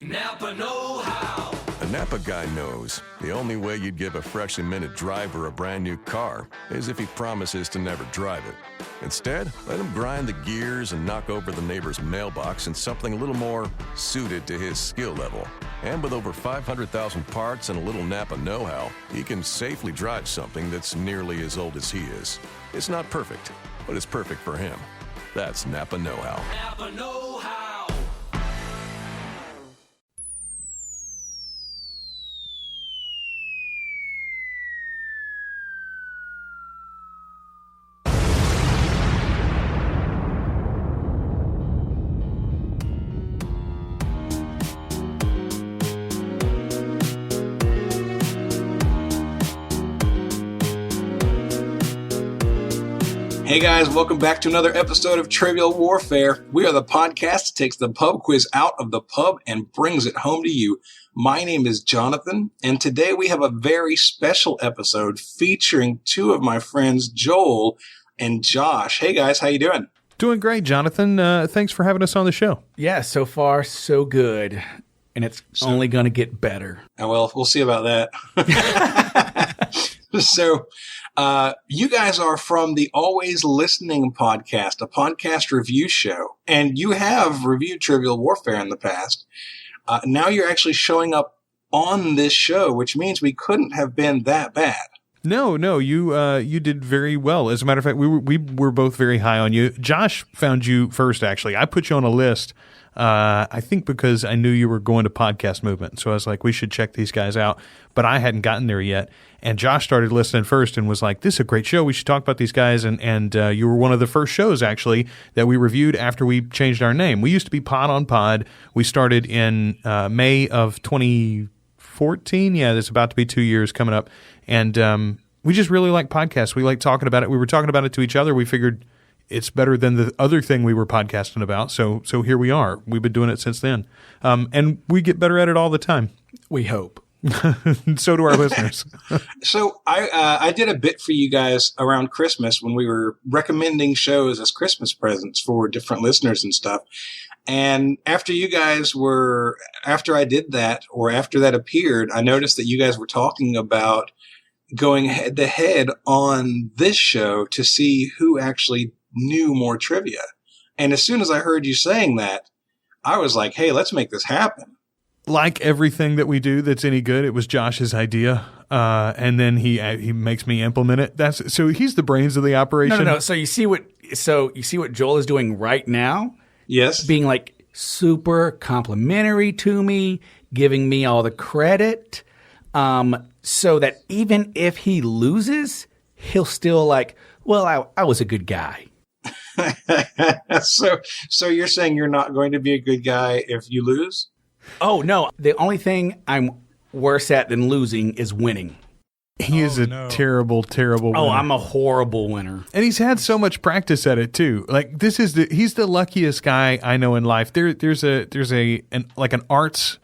Napa know-how. A Napa guy knows the only way you'd give a freshly minted driver a brand new car is if he promises to never drive it. Instead, let him grind the gears and knock over the neighbor's mailbox in something a little more suited to his skill level. And with over 500,000 parts and a little Napa know-how, he can safely drive something that's nearly as old as he is. It's not perfect, but it's perfect for him. That's Napa know-how. Napa know-how. Hey guys, welcome back to another episode of Trivial Warfare. We are the podcast that takes the pub quiz out of the pub and brings it home to you. My name is Jonathan, and today we have a very special episode featuring two of my friends, Joel and Josh. Hey guys, how you doing? Doing great, Jonathan. Thanks for having us on the show. Yeah, so far, so good. And it's only going to get better. Well, we'll see about that. So, you guys are from the Always Listening podcast, a podcast review show, and you have reviewed Trivial Warfare in the past. Now you're actually showing up on this show, which means we couldn't have been that bad. No, you did very well. As a matter of fact, we were both very high on you. Josh found you first, actually. I put you on a list, I think because I knew you were going to Podcast Movement. So I was like, we should check these guys out. But I hadn't gotten there yet. And Josh started listening first and was like, this is a great show. We should talk about these guys. And you were one of the first shows, actually, that we reviewed after we changed our name. We used to be Pod on Pod. We started in May of 2014. Yeah, there's about to be 2 years coming up. And we just really like podcasts. We like talking about it. We were talking about it to each other. We figured it's better than the other thing we were podcasting about. So here we are. We've been doing it since then. And we get better at it all the time. We hope. So do our listeners. So I did a bit for you guys around Christmas when we were recommending shows as Christmas presents for different listeners and stuff. And after I did that, or after that appeared, I noticed that you guys were talking about going head to head on this show to see who actually knew more trivia. And as soon as I heard you saying that, I was like, hey, let's make this happen. Like everything that we do that's any good, it was Josh's idea, and then he makes me implement it. So he's the brains of the operation. No. So you see what Joel is doing right now? Yes. Being like super complimentary to me, giving me all the credit, so that even if he loses, he'll still like, well, I was a good guy. So you're saying you're not going to be a good guy if you lose? Oh, no. The only thing I'm worse at than losing is winning. He is a terrible, terrible winner. Oh, I'm a horrible winner. And he's had so much practice at it too. Like he's the luckiest guy I know in life. There's an arts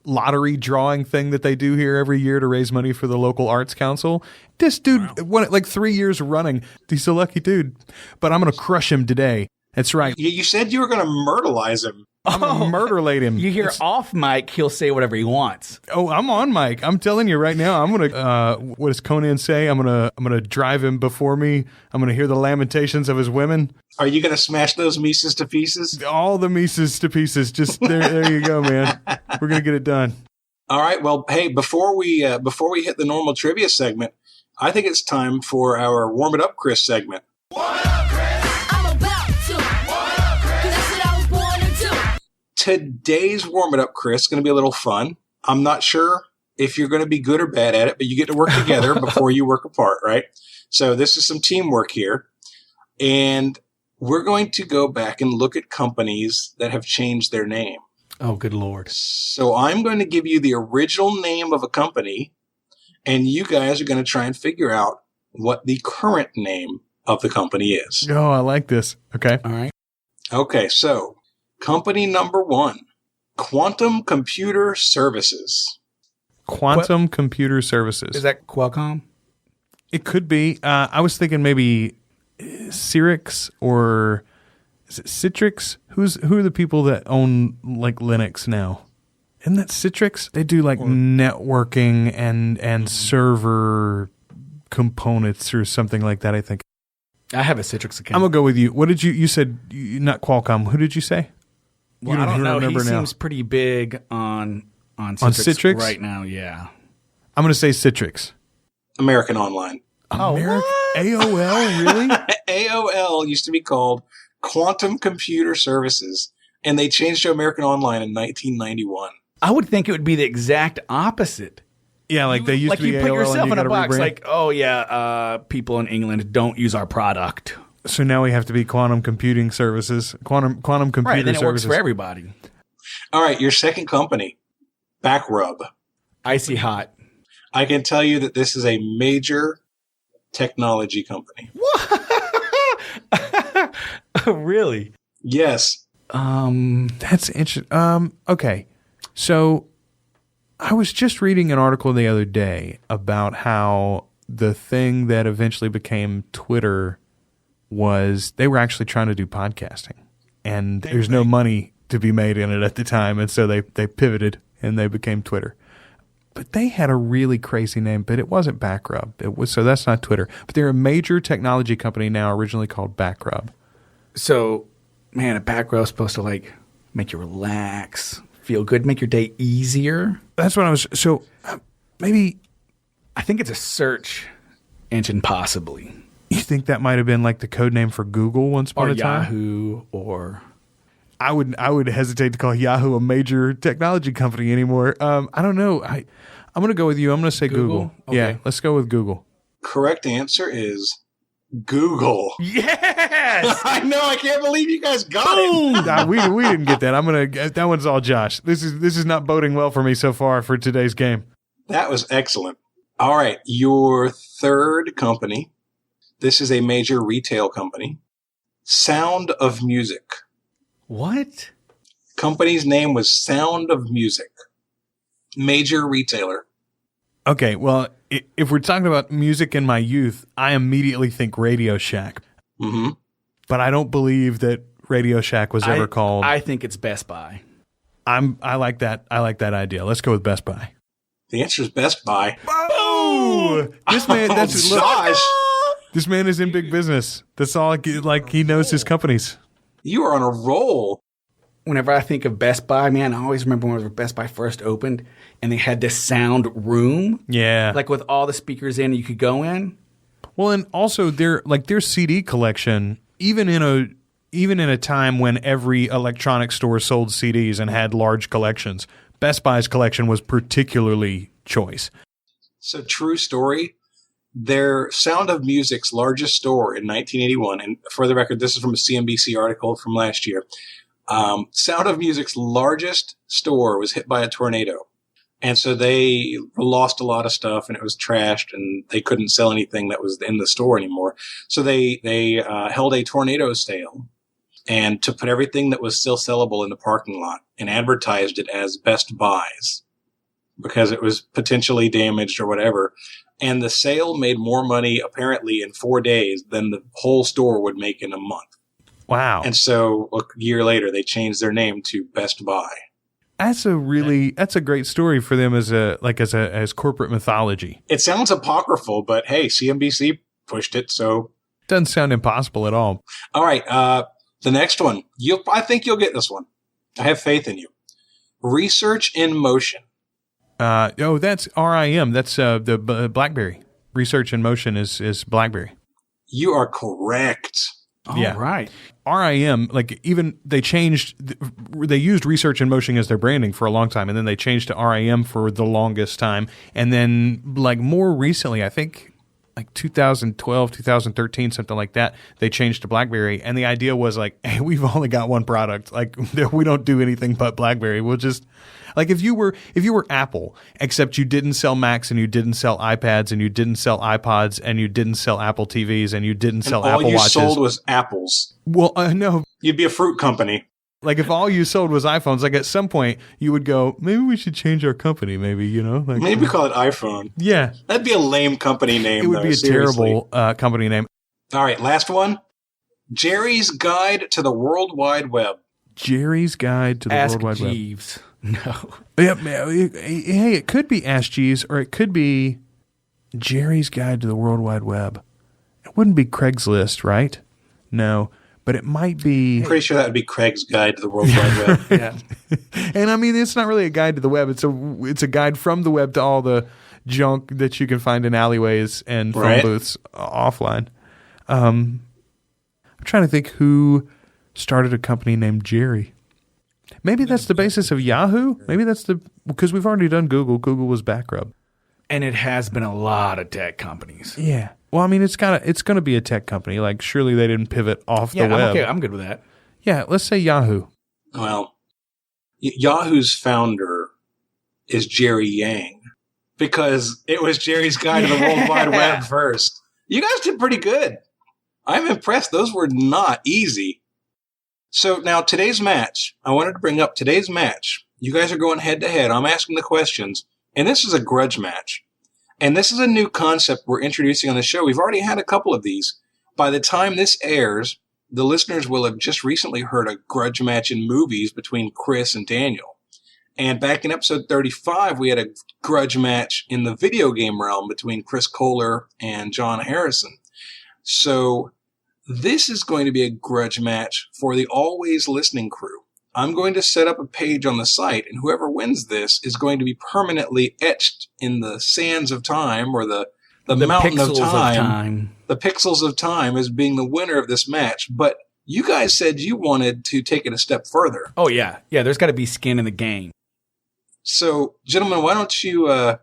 lottery drawing thing that they do here every year to raise money for the local arts council. This dude won it like 3 years running. He's a lucky dude. But I'm going to crush him today. That's right. You said you were going to murderize him. I'm going to murderlate him. You hear off mic, he'll say whatever he wants. Oh, I'm on mic. I'm telling you right now, I'm going to, what does Conan say? I'm going to drive him before me. I'm going to hear the lamentations of his women. Are you going to smash those Mises to pieces? All the Mises to pieces. Just there you go, man. We're going to get it done. All right. Well, hey, before we hit the normal trivia segment, I think it's time for our Warm It Up, Chris segment. Warm it up, Chris. I'm about to. Warm it up, Chris. 'Cause that's what I was born to do. Today's Warm It Up, Chris, is going to be a little fun. I'm not sure if you're going to be good or bad at it, but you get to work together before you work apart, right? So this is some teamwork here. And we're going to go back and look at companies that have changed their name. Oh, good Lord. So I'm going to give you the original name of a company, and you guys are going to try and figure out what the current name of the company is. Oh, I like this. Okay. All right. Okay, so company number 1, Quantum Computer Services. Quantum Computer Services. Is that Qualcomm? It could be. I was thinking maybe Cyrix or is it Citrix? Who are the people that own like Linux now? Isn't that Citrix? They do like networking and server components or something like that, I think. I have a Citrix account. I'm going to go with you. What did you said, not Qualcomm. Who did you say? Well, You I don't know. He remember now. seems pretty big on Citrix, Citrix? right now, yeah. I'm going to say Citrix. American Online. American AOL, really? AOL used to be called Quantum Computer Services, and they changed to American Online in 1991. I would think it would be the exact opposite. Yeah, like they used Like to be you put AOL yourself and you in a gotta box rebrand. like, oh yeah, people in England don't use our product. So now we have to be quantum computing services, quantum computer Right, then it works services. for everybody. All right, your second company, Backrub. Icy hot. I can tell you that this is a major technology company. Really? Yes. That's interesting. Okay, so I was just reading an article the other day about how the thing that eventually became Twitter was they were actually trying to do podcasting, and there's no money to be made in it at the time, and so they pivoted and they became Twitter. But they had a really crazy name, but it wasn't Backrub. It was, so that's not Twitter. But they're a major technology company now, originally called Backrub. So, man, a back row is supposed to like make you relax, feel good, make your day easier. That's what I was. So maybe I think it's a search engine, possibly, you think that might have been like the code name for Google once upon or a time? Yahoo, or I would hesitate to call Yahoo a major technology company anymore. I don't know. I'm going to go with you. I'm going to say Google. Okay. Yeah, let's go with Google. Correct answer is Google. yes. I know. I can't believe you guys got it. Nah, we didn't get that. That one's all Josh. This is not boding well for me so far for today's game. That was excellent. All right. Your third company. This is a major retail company. Sound of Music. What? Company's name was Sound of Music. Major retailer. Okay, well, if we're talking about music in my youth, I immediately think Radio Shack. Mm-hmm. But I don't believe that Radio Shack was ever called. I think it's Best Buy. I like that. I like that idea. Let's go with Best Buy. The answer is Best Buy. Oh, this man. That's look, Josh, this man is in big business. That's all. Like he knows his companies. you are on a roll. Whenever I think of Best Buy, man, I always remember when Best Buy first opened and they had this sound room, Yeah. like with all the speakers in, you could go in. Well, and also their CD collection, even in a time when every electronic store sold CDs and had large collections, Best Buy's collection was particularly choice. So true story. Their Sound of Music's largest store in 1981, and for the record, this is from a CNBC article from last year. Sound of Music's largest store was hit by a tornado. And so they lost a lot of stuff and it was trashed and they couldn't sell anything that was in the store anymore. So they held a tornado sale and to put everything that was still sellable in the parking lot and advertised it as Best Buys because it was potentially damaged or whatever. And the sale made more money apparently in 4 days than the whole store would make in a month. Wow. And so a year later, they changed their name to Best Buy. That's a great story for them as corporate mythology. It sounds apocryphal, but hey, CNBC pushed it, so. Doesn't sound impossible at all. All right, the next one. I think you'll get this one. I have faith in you. Research in Motion. That's RIM. That's the BlackBerry. Research in Motion is BlackBerry. You are correct. All Yeah. right. RIM, like even they used Research in Motion as their branding for a long time, and then they changed to RIM for the longest time. And then like more recently, I think like 2012, 2013, something like that, they changed to BlackBerry. And the idea was like, hey, we've only got one product. Like we don't do anything but BlackBerry. We'll just like if you were Apple, except you didn't sell Macs and you didn't sell iPads and you didn't sell iPods and you didn't sell Apple TVs and you didn't sell all Apple you Watches. sold was apples. Well, no. You'd be a fruit company. Like if all you sold was iPhones, like at some point you would go, maybe we should change our company. Maybe like Maybe call it iPhone. yeah, That'd be a lame company name. it would though, be a seriously. terrible company name. All right, last one. Jerry's Guide to the World Wide Web. Jerry's Guide to the Ask World Wide Web. Jeeves. No. Yeah, hey, it could be Ask Jeeves, or it could be Jerry's Guide to the World Wide Web. It wouldn't be Craigslist, right? No, but it might be. Pretty sure that would be Craig's Guide to the World Wide Web. Yeah. And I mean, it's not really a guide to the web. It's a guide from the web to all the junk that you can find in alleyways and phone booths offline. I'm trying to think who started a company named Jerry. Maybe that's the basis of Yahoo. Maybe that's because we've already done Google. Google was Backrub. And it has been a lot of tech companies. Yeah. Well, I mean, it's going to be a tech company. Like, surely they didn't pivot off the web. I'm okay. I'm good with that. Yeah, let's say Yahoo. Well, Yahoo's founder is Jerry Yang, because it was Jerry's Guide to the World Wide Web first. You guys did pretty good. I'm impressed. Those were not easy. So now today's match, I wanted to bring up today's match. You guys are going head to head. I'm asking the questions, and this is a grudge match. And this is a new concept we're introducing on the show. We've already had a couple of these. By the time this airs, the listeners will have just recently heard a grudge match in movies between Chris and Daniel. And back in episode 35, we had a grudge match in the video game realm between Chris Kohler and John Harrison. So this is going to be a grudge match for the Always Listening crew. I'm going to set up a page on the site, and whoever wins this is going to be permanently etched in the sands of time, or the mountain of time. The pixels of time as being the winner of this match. But you guys said you wanted to take it a step further. Oh, yeah. Yeah, there's got to be skin in the game. So, gentlemen, why don't you,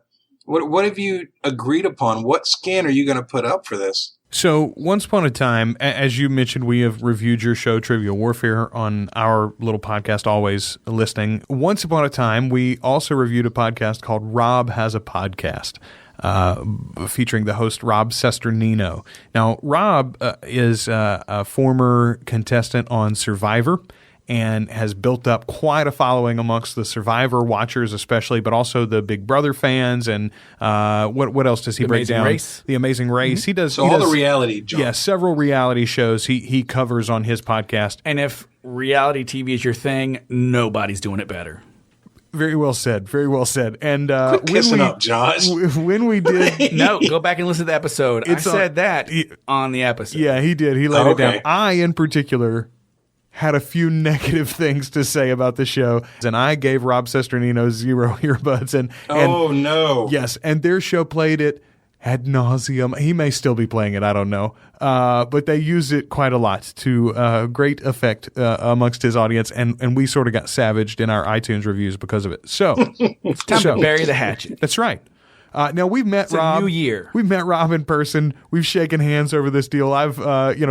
what have you agreed upon? What skin are you going to put up for this? So, once upon a time, as you mentioned, we have reviewed your show, Trivia Warfare, on our little podcast, Always Listening. Once upon a time, we also reviewed a podcast called Rob Has a Podcast, featuring the host Rob Sesternino. Now, Rob is a former contestant on Survivor, and has built up quite a following amongst the Survivor watchers, especially, but also the Big Brother fans. And what else does he break down? The Amazing Race. He does the reality. John. Yeah, several reality shows he covers on his podcast. And if reality TV is your thing, nobody's doing it better. Very well said. Very well said. And quit kissing up, Josh. When we did, no, go back and listen to the episode. I said that on the episode. Yeah, he did. He laid it down. I, in particular, had a few negative things to say about the show, and I gave Rob Sesternino 0 earbuds. And oh no, yes, and their show played it ad nauseum. He may still be playing it, I don't know, but they used it quite a lot to great effect amongst his audience, and we sort of got savaged in our iTunes reviews because of it. So it's time to bury the hatchet. That's right. Now we've met Rob. New year. We've met Rob in person. We've shaken hands over this deal. I've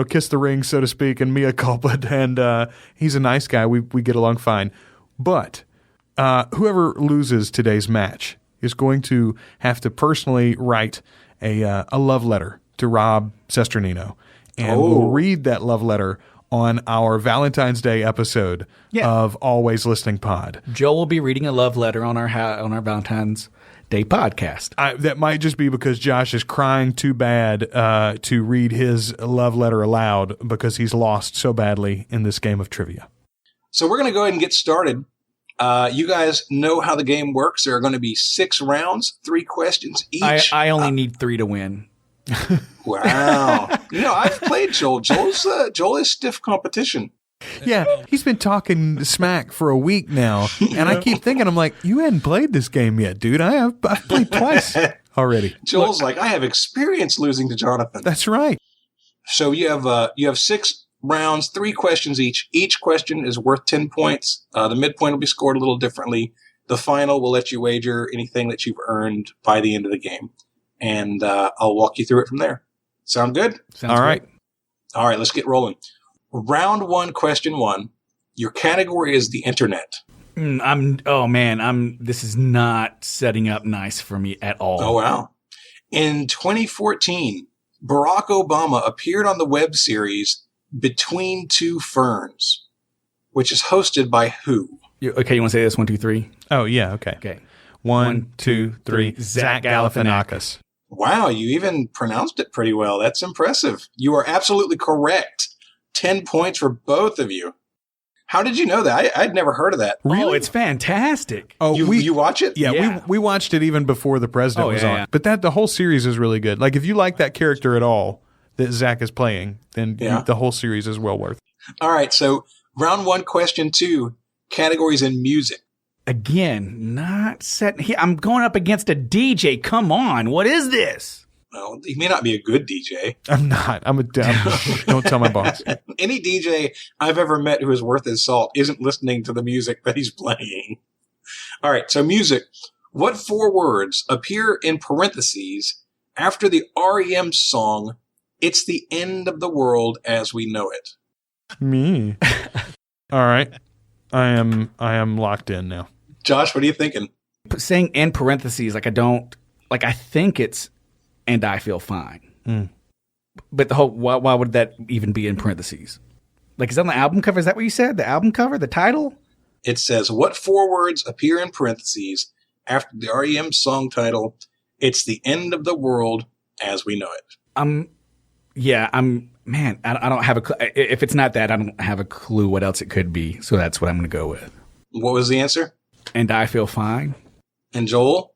kissed the ring, so to speak, and mea culpa. And he's a nice guy. We get along fine. But whoever loses today's match is going to have to personally write a love letter to Rob Sesternino, and we'll read that love letter on our Valentine's Day episode of Always Listening Pod. Joe will be reading a love letter on our Valentine's Day podcast. That might just be because Josh is crying too bad to read his love letter aloud because he's lost so badly in this game of trivia. So we're going to go ahead and get started. You guys know how the game works. There are going to be 6 rounds, 3 questions each. I only need 3 to win. Wow. I've played Joel. Joel is stiff competition. Yeah, he's been talking smack for a week now, and I keep thinking, I'm like, you hadn't played this game yet, dude. I've played twice already. Joel's like, I have experience losing to Jonathan. That's right. So you have 6 rounds, 3 questions each. Each question is worth 10 points. The midpoint will be scored a little differently. The final will let you wager anything that you've earned by the end of the game, and I'll walk you through it from there. Sound good? Sounds all right. Great. All right, let's get rolling. Round 1, question 1. Your category is the internet. This is not setting up nice for me at all. Oh, wow. In 2014, Barack Obama appeared on the web series Between Two Ferns, which is hosted by who? Okay, you want to say this? 1, 2, 3? Oh, yeah, okay. Okay. 1, 2, 3. Zach Galifianakis. Wow, you even pronounced it pretty well. That's impressive. You are absolutely correct. 10 points for both of you. How did you know that? I'd never heard of that. Oh, it's fantastic. Oh, You watch it? Yeah, Yeah. we watched it even before the president was yeah, on. yeah. But the whole series is really good. Like if you like that character at all that Zach is playing, then the whole series is well worth it. All right. So round 1, question 2, categories in music. Again, not set. I'm going up against a DJ. Come on. What is this? Well, he may not be a good DJ. I'm not. Don't tell my boss. Any DJ I've ever met who is worth his salt isn't listening to the music that he's playing. All right. So music. What 4 words appear in parentheses after the REM song, It's the End of the World as We Know It? Me. All right. I am locked in now. Josh, what are you thinking? Saying in parentheses, I think it's, and I feel fine. But the whole, why would that even be in parentheses? Like, is that on the album cover? Is that what you said? The album cover? The title? It says, what 4 words appear in parentheses after the REM song title, It's the End of the World as We Know It? I don't have a clue. If it's not that, I don't have a clue what else it could be. So that's what I'm going to go with. What was the answer? And I feel fine. And Joel?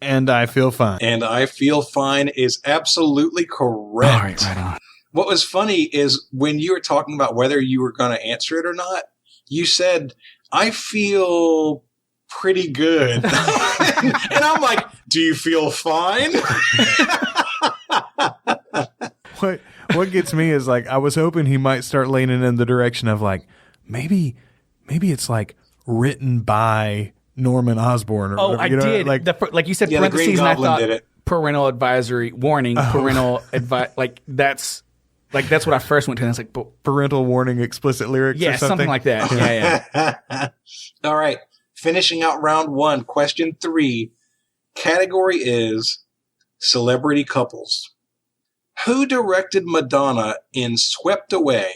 And I feel fine. And I feel fine is absolutely correct. All right on. What was funny is when you were talking about whether you were going to answer it or not, you said, I feel pretty good. And I'm like, do you feel fine? What gets me is like I was hoping he might start leaning in the direction of like maybe it's like written by Norman Osborn or whatever, I did. Like you said, Yeah, the Green parentheses, and I Goblin thought did it. parental advisory warning, parental advice. That's what I first went to. And it's like, parental warning, explicit lyrics. yeah, or something like that. Yeah. All right. Finishing out round 1, question 3. Category is celebrity couples. Who directed Madonna in Swept Away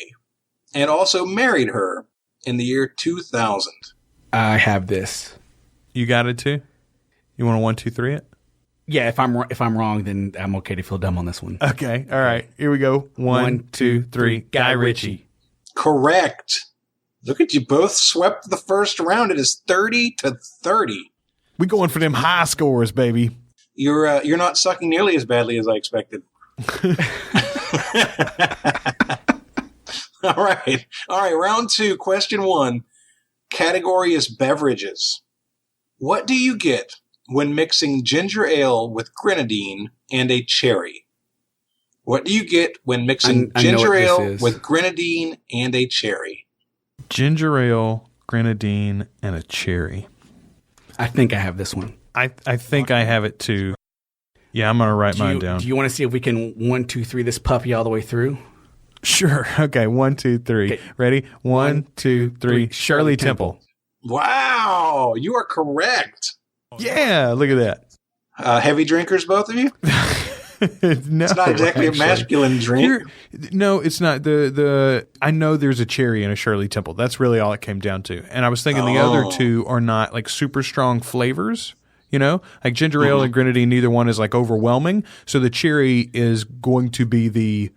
and also married her in the year 2000? I have this. You got it too? You want to 1, 2, 3 it? Yeah, if I'm wrong, then I'm okay to feel dumb on this one. Okay. All right. Here we go. 1, 2, 3. Guy Ritchie. Correct. Look at you both swept the first round. It is 30-30. We going for them high scores, baby. You're not sucking nearly as badly as I expected. All right. Round 2, question 1. Category is beverages. What do you get when mixing ginger ale with grenadine and a cherry? What do you get when mixing I know ginger what this ale is. with grenadine and a cherry? Ginger ale, grenadine, and a cherry. I think I have this one. I think I have it too. Yeah, I'm going to write mine down. Do you want to see if we can 1, 2, 3 this puppy all the way through? Sure. Okay. 1, 2, 3. Okay. Ready? 1, 2, 3. Shirley Temple. Wow, you are correct. Yeah, look at that. Heavy drinkers, both of you? No, It's not exactly actually. a masculine drink. No, it's not. I know there's a cherry in a Shirley Temple. That's really all it came down to. And I was thinking the other two are not like super strong flavors. You know, like ginger ale and grenadine, neither one is like overwhelming. So the cherry is going to be the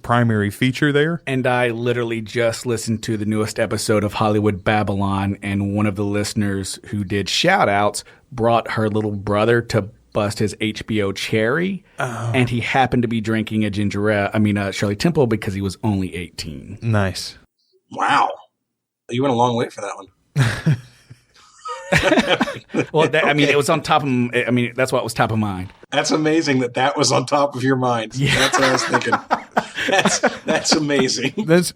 primary feature there. And I literally just listened to the newest episode of Hollywood Babylon, and one of the listeners who did shout outs brought her little brother to bust his HBO cherry, and he happened to be drinking a Shirley Temple because he was only 18. Nice. Wow. You went a long way for that one. Well, it was on top of. That's what was top of mind. That's amazing that was on top of your mind. Yeah. That's what I was thinking. That's amazing. That's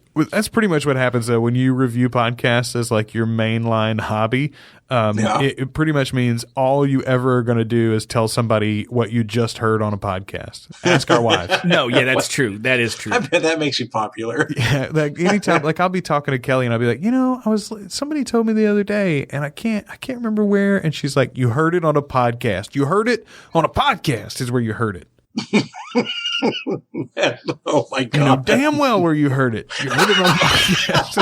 pretty much what happens though when you review podcasts as like your mainline hobby. It pretty much means all you ever are going to do is tell somebody what you just heard on a podcast. Ask our wives. No, yeah, that's true. That is true. I bet that makes you popular. Yeah, like anytime, like I'll be talking to Kelly and I'll be like, somebody told me the other day and I can't remember where, and she's like, you heard it on a podcast. You heard it on a podcast is where you heard it. Oh my God. You know damn well where you heard it. You heard it on a podcast.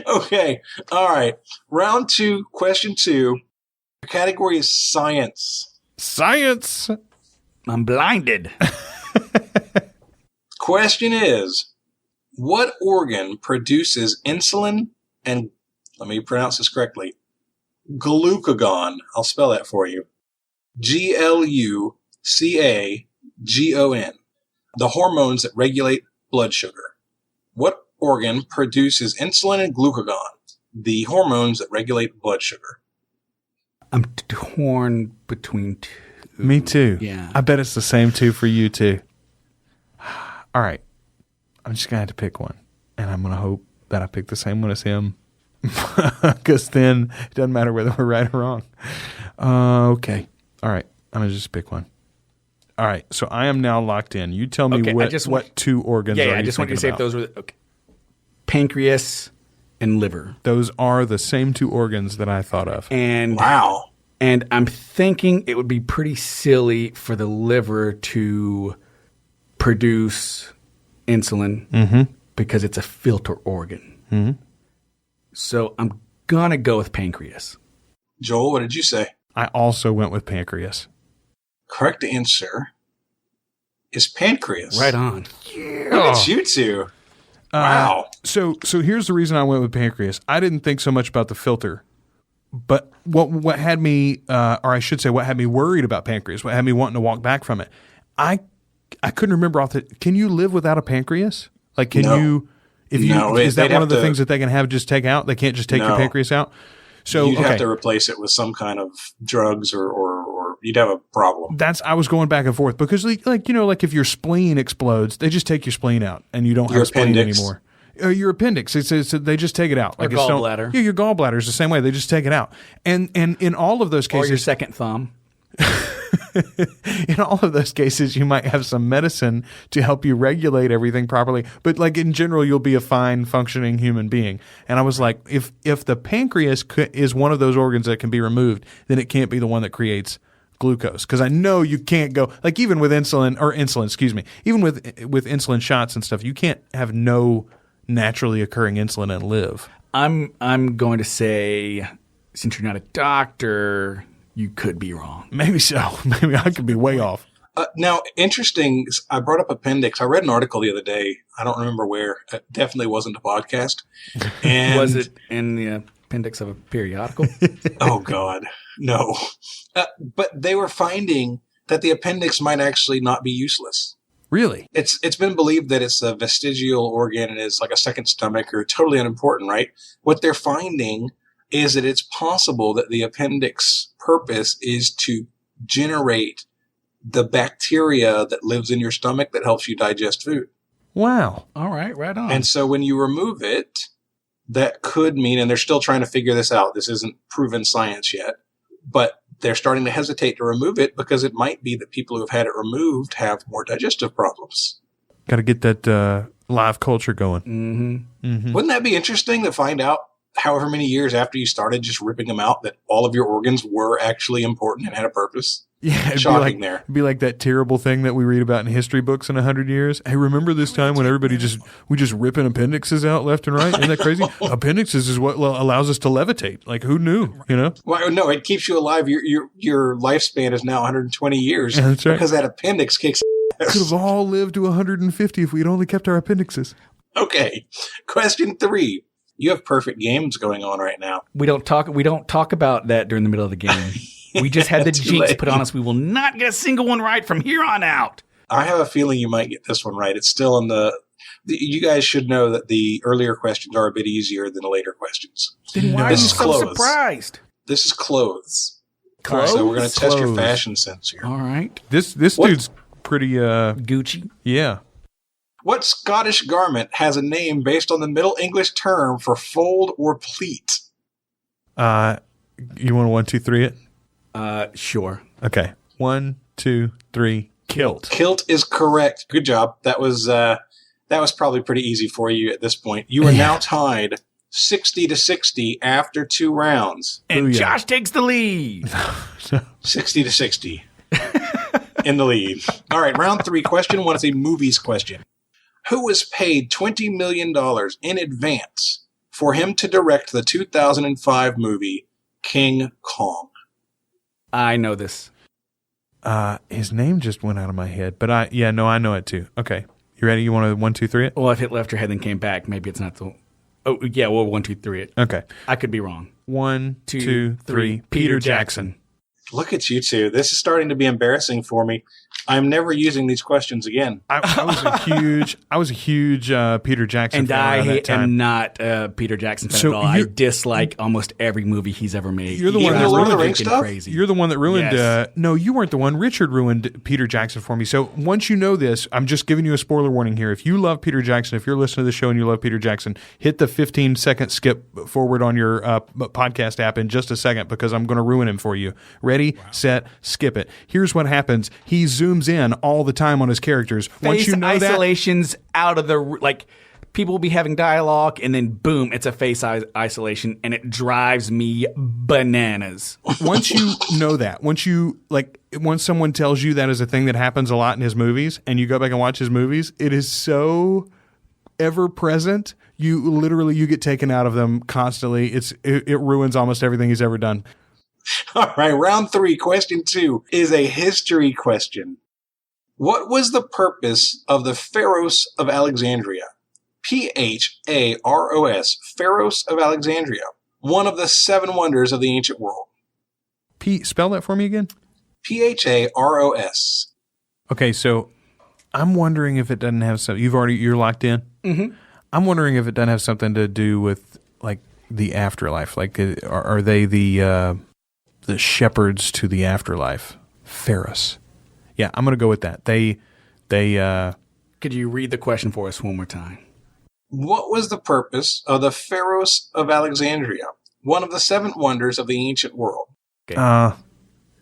Okay. All right. Round 2, question 2. The category is science. Science. I'm blinded. Question is, What organ produces insulin and, let me pronounce this correctly, glucagon? I'll spell that for you. Glucagon. The hormones that regulate blood sugar. What organ produces insulin and glucagon? The hormones that regulate blood sugar. I'm torn between two. Me too. Yeah. I bet it's the same two for you too. All right. I'm just going to have to pick one. And I'm going to hope that I pick the same one as him. Because then it doesn't matter whether we're right or wrong. Okay. All right. I'm going to just pick one. All right. So I am now locked in. You tell me what two organs are you I just want you to say if about? those were okay. Pancreas and liver. Those are the same two organs that I thought of. And Wow. And I'm thinking it would be pretty silly for the liver to produce insulin because it's a filter organ. Mm-hmm. So I'm going to go with pancreas. Joel, what did you say? I also went with pancreas. Correct answer is pancreas. Right on. Look at you two. Wow. So here's the reason I went with pancreas. I didn't think so much about the filter, but what had me, or I should say, what had me worried about pancreas, what had me wanting to walk back from it, I couldn't remember can you live without a pancreas? Like, can you? Is that one of the things that they can have just take out? They can't just take your pancreas out. So you'd have to replace it with some kind of drugs, or you'd have a problem. I was going back and forth because, like if your spleen explodes, they just take your spleen out and you don't have a spleen anymore. Your appendix, they just take it out. Like gallbladder. Your gallbladder is the same way. They just take it out. And in all of those cases, or your second thumb. In all of those cases, you might have some medicine to help you regulate everything properly. But like in general, you'll be a fine functioning human being. And I was like, if the pancreas is one of those organs that can be removed, then it can't be the one that creates glucose. Because I know you can't go, like even with insulin, even with insulin shots and stuff, you can't have no naturally occurring insulin and live. I'm going to say, since you're not a doctor, you could be wrong. Maybe so. Maybe I could be way off. Now, interesting, I brought up appendix. I read an article the other day. I don't remember where. It definitely wasn't a podcast. And was it in the appendix of a periodical? Oh, God. No. But they were finding that the appendix might actually not be useless. Really? It's been believed that it's a vestigial organ and is like a second stomach or totally unimportant, right? What they're finding is that it's possible that the appendix purpose is to generate the bacteria that lives in your stomach that helps you digest food. Wow. All right, right on. And so when you remove it, that could mean, and they're still trying to figure this out, this isn't proven science yet, but they're starting to hesitate to remove it because it might be that people who have had it removed have more digestive problems. Got to get that live culture going. Mm-hmm. Mm-hmm. Wouldn't that be interesting to find out however many years after you started just ripping them out that all of your organs were actually important and had a purpose? Yeah, Shocking it'd be like that terrible thing that we read about in history books in 100 years. Hey, remember this time when everybody we just ripping appendixes out left and right? Isn't that crazy? Appendixes is what allows us to levitate. Like, who knew? You know? Well, no, it keeps you alive. Your lifespan is now 120 years That's right. because that appendix kicks. Could have all lived to 150 if we'd only kept our appendixes. Okay, question 3. You have perfect games going on right now. We don't talk about that during the middle of the game. We just had the jinx put on us. We will not get a single one right from here on out. I have a feeling you might get this one right. It's still in you guys should know that the earlier questions are a bit easier than the later questions. Then why are you so surprised? This is clothes. Clothes? So we're going to test your Clothes. fashion sense here. All right. This dude's pretty, Gucci. yeah. What Scottish garment has a name based on the Middle English term for fold or pleat? You want to 1, 2, 3 it? Sure. Okay. 1, 2, 3. Kilt. Kilt is correct. Good job. That was probably pretty easy for you at this point. You are now tied 60-60 after 2 rounds. And Booyah. Josh takes the lead. 60-60 in the lead. All right, round 3. Question 1 is a movies question. Who was paid $20 million in advance for him to direct the 2005 movie King Kong? I know this. His name just went out of my head, but I know it too. Okay. You ready? You want to 1, 2, 3 it? Well, if it left your head and came back, maybe it's not the. Oh yeah, well 1, 2, 3 it. Okay. I could be wrong. 1, 2, 3. Peter Jackson. Look at you two. This is starting to be embarrassing for me. I'm never using these questions again. I was a huge Peter Jackson And fan around that I time. am not a Peter Jackson fan So at all. I you're- dislike almost every movie he's ever made. You're the one Even that the Lord of the ruined Rings Freaking stuff? crazy. You're the one that ruined. Yes. No, you weren't the one. Richard ruined Peter Jackson for me. So once you know this, I'm just giving you a spoiler warning here. If you love Peter Jackson, if you're listening to the show and you love Peter Jackson, hit the 15-second skip forward on your podcast app in just a second because I'm going to ruin him for you. Ready, set, skip it. Here's what happens. He zooms in all the time on his characters. Once Face you know that, isolations out of the like. People will be having dialogue, and then boom, it's a face isolation, and it drives me bananas. once you know that, once someone tells you that is a thing that happens a lot in his movies, and you go back and watch his movies, it is so ever present. You get taken out of them constantly. It ruins almost everything he's ever done. All right, round 3, question 2 is a history question. What was the purpose of the Pharos of Alexandria? Pharos, Pharos of Alexandria, one of the 7 wonders of the ancient world. Spell that for me again. Pharos. Okay, so I'm wondering if it doesn't have some. You're locked in. Mm-hmm. I'm wondering if it doesn't have something to do with like the afterlife. Like, are they the shepherds to the afterlife? Pharos. Yeah, I'm gonna go with that. They. Could you read the question for us one more time? What was the purpose of the Pharos of Alexandria, one of the 7 wonders of the ancient world?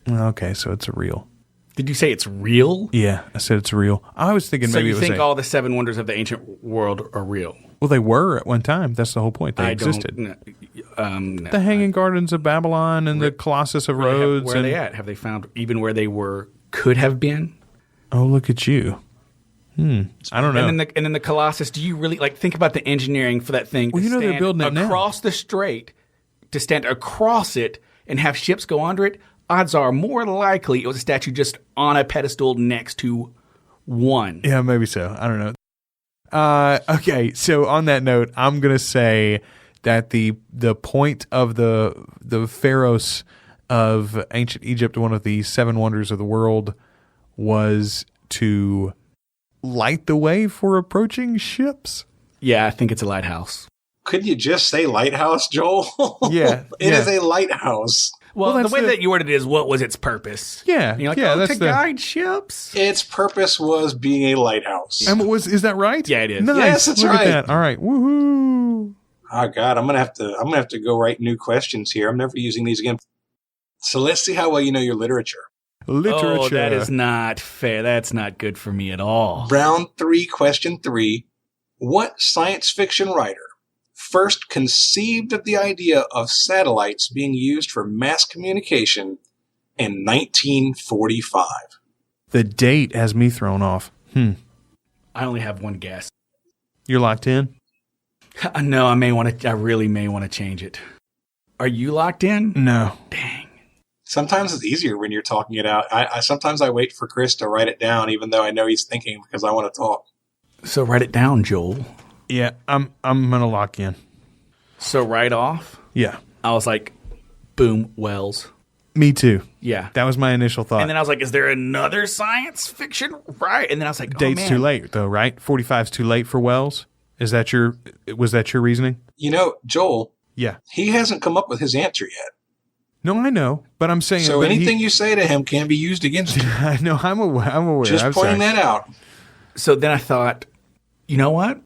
Okay, so it's real. Did you say it's real? Yeah, I said it's real. I was thinking So maybe you it was think all the 7 wonders of the ancient world are real? well, they were at one time. That's the whole point. They I existed. don't. No. The Hanging Gardens of Babylon and the Colossus of Rhodes. Where are they at? Have they found even where they could have been? Oh, look at you. I don't know. And then the Colossus. Do you really think about the engineering for that thing? Well, to you know they're stand building it now. across the strait, to stand across it and have ships go under it. Odds are more likely it was a statue just on a pedestal next to one. Yeah, maybe so. I don't know. Okay, so on that note, I'm gonna say that the point of the Pharos of ancient Egypt, one of the 7 wonders of the world, was to light the way for approaching ships. Yeah, I think it's a lighthouse. Could you just say lighthouse, Joel? Yeah, It yeah. is a lighthouse. Well, the that's way the- that you worded it is, what was its purpose? Yeah, You're like, yeah, to that's the- guide ships. Its purpose was being a lighthouse. And is that right? Yeah, it is. Nice. Yes, that's Look right. at that. All right. Woohoo. Oh God, I'm gonna have to go write new questions here. I'm never using these again. So let's see how well you know your literature. Literature. Oh, that is not fair. That's not good for me at all. Round 3, question 3. What science fiction writer first conceived of the idea of satellites being used for mass communication in 1945? The date has me thrown off. I only have one guess. You're locked in? No, I really may want to change it. Are you locked in? No. Dang. Sometimes it's easier when you're talking it out. Sometimes I wait for Chris to write it down, even though I know he's thinking because I want to talk. So write it down, Joel. Yeah, I'm gonna lock in. So right off, Yeah. I was like, boom, Wells. Me too. Yeah. That was my initial thought. And then I was like, is there another science fiction? Right. And then I was like, Date's oh, man. too late though, right? 45's too late for Wells. Was that your reasoning? You know, Joel, Yeah. he hasn't come up with his answer yet. No, I know, but I'm saying. So but anything you say to him can be used against him. I know. I'm aware. Just I'm pointing sorry. that out. So then I thought, you know what?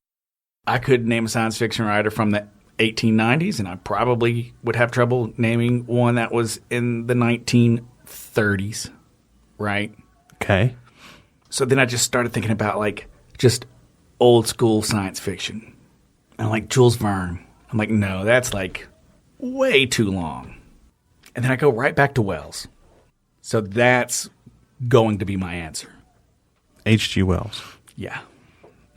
I could name a science fiction writer from the 1890s, and I probably would have trouble naming one that was in the 1930s, right? Okay. So then I just started thinking about just old school science fiction. And I'm like, Jules Verne. I'm like, no, that's way too long. And then I go right back to Wells. So that's going to be my answer. H.G. Wells. Yeah.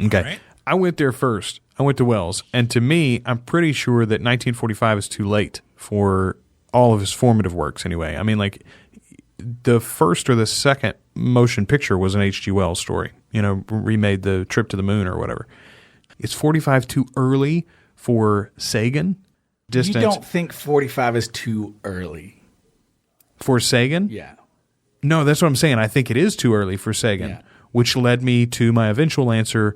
Okay. Right. I went there first. I went to Wells. And to me, I'm pretty sure that 1945 is too late for all of his formative works anyway. I mean, the first or the second motion picture was an H.G. Wells story. remade the Trip to the Moon or whatever. Is 45 too early for Sagan? Distance. You don't think 45 is too early? For Sagan? Yeah. No, that's what I'm saying. I think it is too early for Sagan, which led me to my eventual answer,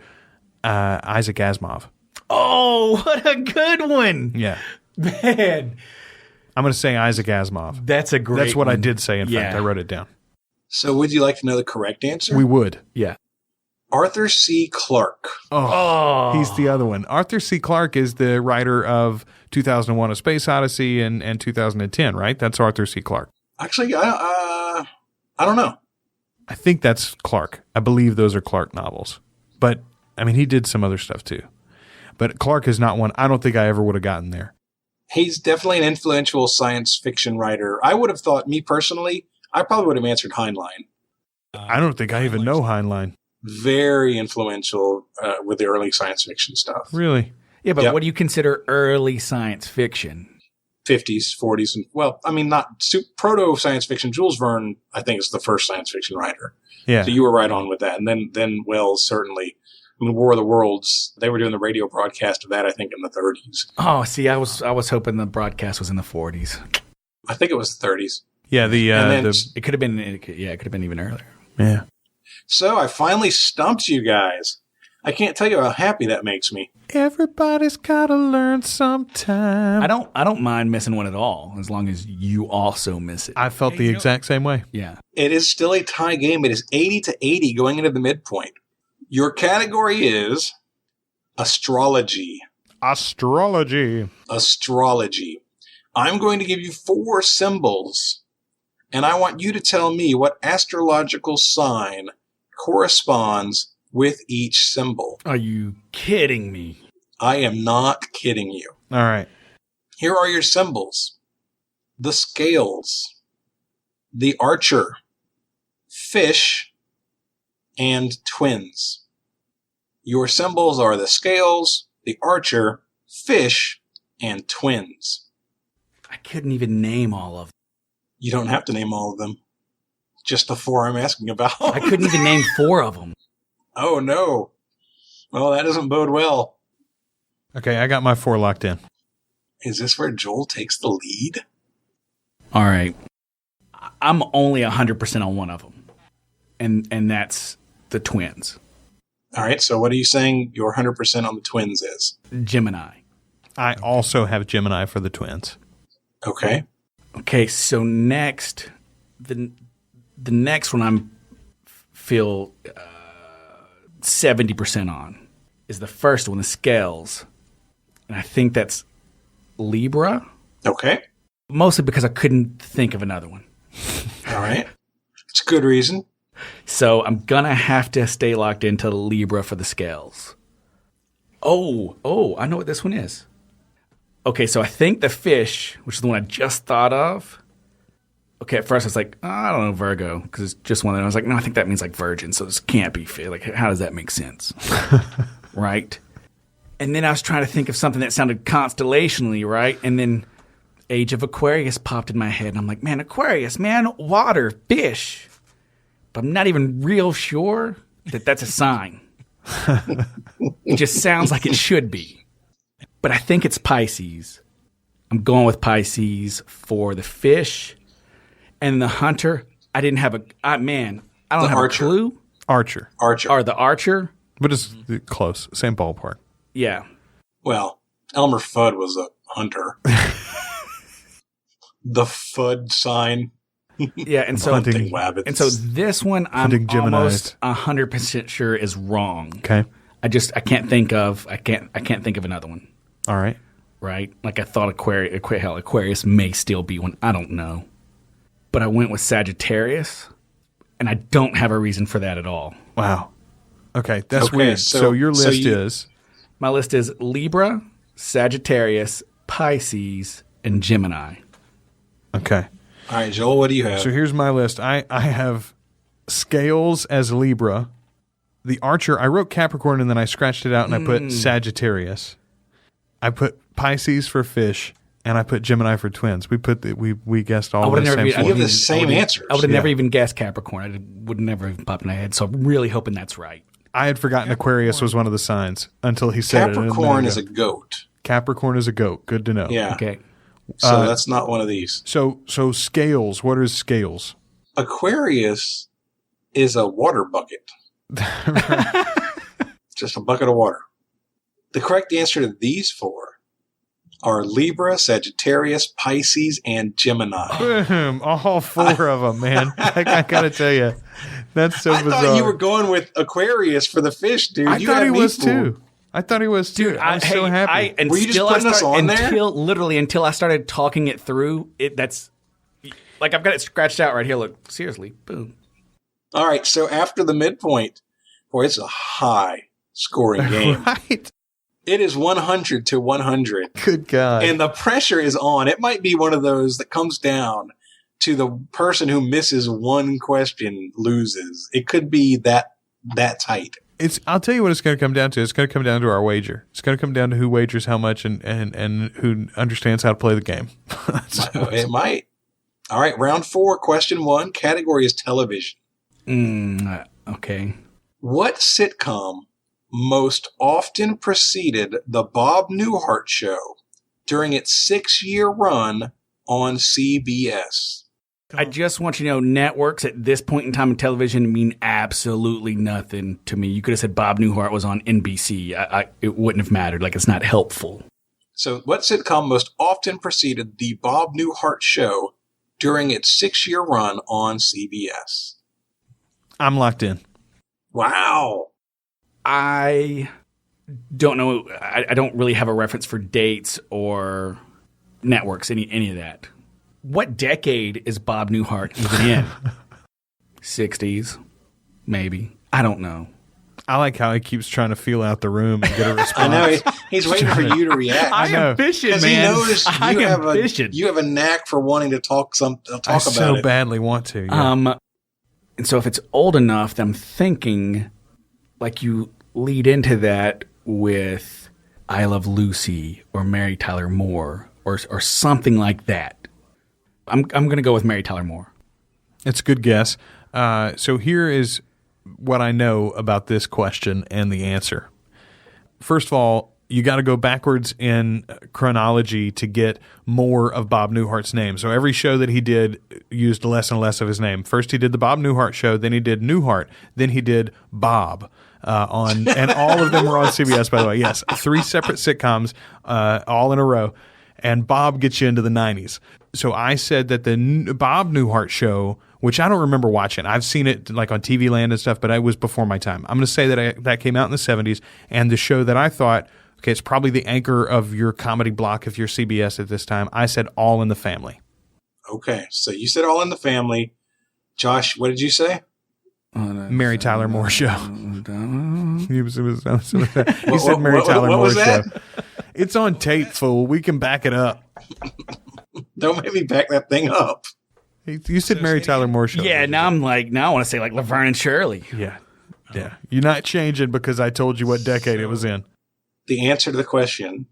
Isaac Asimov. Oh, what a good one. Yeah. Man. I'm going to say Isaac Asimov. That's a great That's what one. I did say, in fact. I wrote it down. So would you like to know the correct answer? We would. Yeah. Arthur C. Clarke. Oh, he's the other one. Arthur C. Clarke is the writer of 2001: A Space Odyssey and 2010, right? That's Arthur C. Clarke. Actually, I don't know. I think that's Clarke. I believe those are Clarke novels. But, I mean, he did some other stuff too. But Clarke is not one. I don't think I ever would have gotten there. He's definitely an influential science fiction writer. I would have thought, me personally, I probably would have answered Heinlein. I don't think I even know Heinlein. Very influential with the early science fiction stuff. Really? Yeah, but what do you consider early science fiction? 50s, 40s, and well, I mean, not proto science fiction. Jules Verne, I think, is the first science fiction writer. Yeah. So you were right on with that. And then Wells, certainly. I mean, War of the Worlds, they were doing the radio broadcast of that, I think, in the 30s. Oh, see, I was hoping the broadcast was in the 40s. I think it was the 30s. Yeah, it could have been. It could have been even earlier. Yeah. So I finally stumped you guys. I can't tell you how happy that makes me. Everybody's gotta learn sometime. I don't mind missing one at all, as long as you also miss it. I felt the exact same way. Yeah. It is still a tie game. It is 80-80 going into the midpoint. Your category is astrology. Astrology. I'm going to give you 4 symbols, and I want you to tell me what astrological sign corresponds with each symbol. Are you kidding me? I am not kidding you. All right. Here are your symbols. The scales, the archer, fish, and twins. Your symbols are the scales, the archer, fish, and twins. I couldn't even name all of them. You don't have to name all of them. Just the 4 I'm asking about. I couldn't even name 4 of them. Oh, no. Well, that doesn't bode well. Okay, I got my 4 locked in. Is this where Joel takes the lead? All right. I'm only 100% on one of them. And that's the twins. All right, so what are you saying your 100% on the twins is? Gemini. I also have Gemini for the twins. Okay. Okay, so next, the next one I'm feel 70% on is the first one, the scales. And I think that's Libra. Okay. Mostly because I couldn't think of another one. All right. It's a good reason. So I'm going to have to stay locked into Libra for the scales. Oh, I know what this one is. Okay, so I think the fish, which is the one I just thought of. Okay, at first I was like, I don't know, Virgo, because it's just one that I was like, no, I think that means like virgin, so this can't be fish. Like, how does that make sense? Right? And then I was trying to think of something that sounded constellationally, right? And then Age of Aquarius popped in my head, and I'm like, man, Aquarius, man, water, fish. But I'm not even real sure that that's a sign. It just sounds like it should be. But I think it's Pisces. I'm going with Pisces for the fish. And the hunter, I didn't have I don't have a clue. Archer. Or the archer. But it's close. Same ballpark. Yeah. Well, Elmer Fudd was a hunter. The Fudd sign. Yeah, and so Hunting rabbits. And so this one I'm almost 100% sure is wrong. Okay. I can't think of another one. All right. Right? Like I thought Aquarius may still be one. I don't know. But I went with Sagittarius, and I don't have a reason for that at all. Wow. Okay, that's weird. So your list is? My list is Libra, Sagittarius, Pisces, and Gemini. Okay. All right, Joel, what do you have? So here's my list. I have scales as Libra. The archer, I wrote Capricorn and then I scratched it out and I put Sagittarius. I put Pisces for fish And I put Gemini for twins. We guessed all the same. You have the same answers. I would have never even guessed Capricorn. I would never have popped in my head. So I'm really hoping that's right. I had forgotten Aquarius was one of the signs until he said it. Capricorn is a goat. Capricorn is a goat. Good to know. Yeah. Okay. So that's not one of these. So scales. What are scales? Aquarius is a water bucket. Just a bucket of water. The correct answer to these four are Libra, Sagittarius, Pisces, and Gemini. Boom. All four of them, man. I gotta tell you, that's so bizarre. I thought you were going with Aquarius for the fish, dude. I thought he was too. Dude, I'm so happy. Were you just putting us on there? Until I started talking it through, that's like I've got it scratched out right here. Look, seriously, boom. All right, so after the midpoint, boy, it's a high scoring game. Right. It is 100 to 100. Good God. And the pressure is on. It might be one of those that comes down to the person who misses one question loses. It could be that tight. I'll tell you what it's going to come down to. It's going to come down to our wager. It's going to come down to who wagers how much and who understands how to play the game. It might. All right, round 4, question 1. Category is television. Okay. What sitcom most often preceded the Bob Newhart Show during its 6-year run on CBS? I just want you to know, networks at this point in time in television mean absolutely nothing to me. You could have said Bob Newhart was on NBC. It wouldn't have mattered. Like, it's not helpful. So what sitcom most often preceded the Bob Newhart Show during its 6-year run on CBS? I'm locked in. Wow. I don't know. I don't really have a reference for dates or networks, any of that. What decade is Bob Newhart even in? 60s, maybe. I don't know. I like how he keeps trying to feel out the room and get a response. I know. He's waiting for you to react. I know. am fishing, man. He knows you have a knack for wanting to talk I about so it. badly want to. Yeah. And so if it's old enough, I'm thinking like you lead into that with I Love Lucy or Mary Tyler Moore or something like that. I'm going to go with Mary Tyler Moore. It's a good guess. So here is what I know about this question and the answer. First of all, you got to go backwards in chronology to get more of Bob Newhart's name. So every show that he did used less and less of his name. First he did the Bob Newhart Show, then he did Newhart, then he did Bob and all of them were on CBS, by the way. Yes, 3 separate sitcoms all in a row. And Bob gets you into the 90s. So I said that the Bob Newhart Show, which I don't remember watching. I've seen it like on TV Land and stuff, but it was before my time. I'm going to say that that came out in the 70s. And the show that I thought, okay, it's probably the anchor of your comedy block if you're CBS at this time, I said All in the Family. Okay, so you said All in the Family. Josh, what did you say? Mary Tyler Moore Show. He said Mary what Tyler Moore was Show. that? It's on tape, fool. We can back it up. Don't make me back that thing up. You said Mary Tyler Moore Show. Yeah, now I want to say like Laverne and Shirley. Yeah. Yeah. You're not changing because I told you what decade it was in. The answer to the question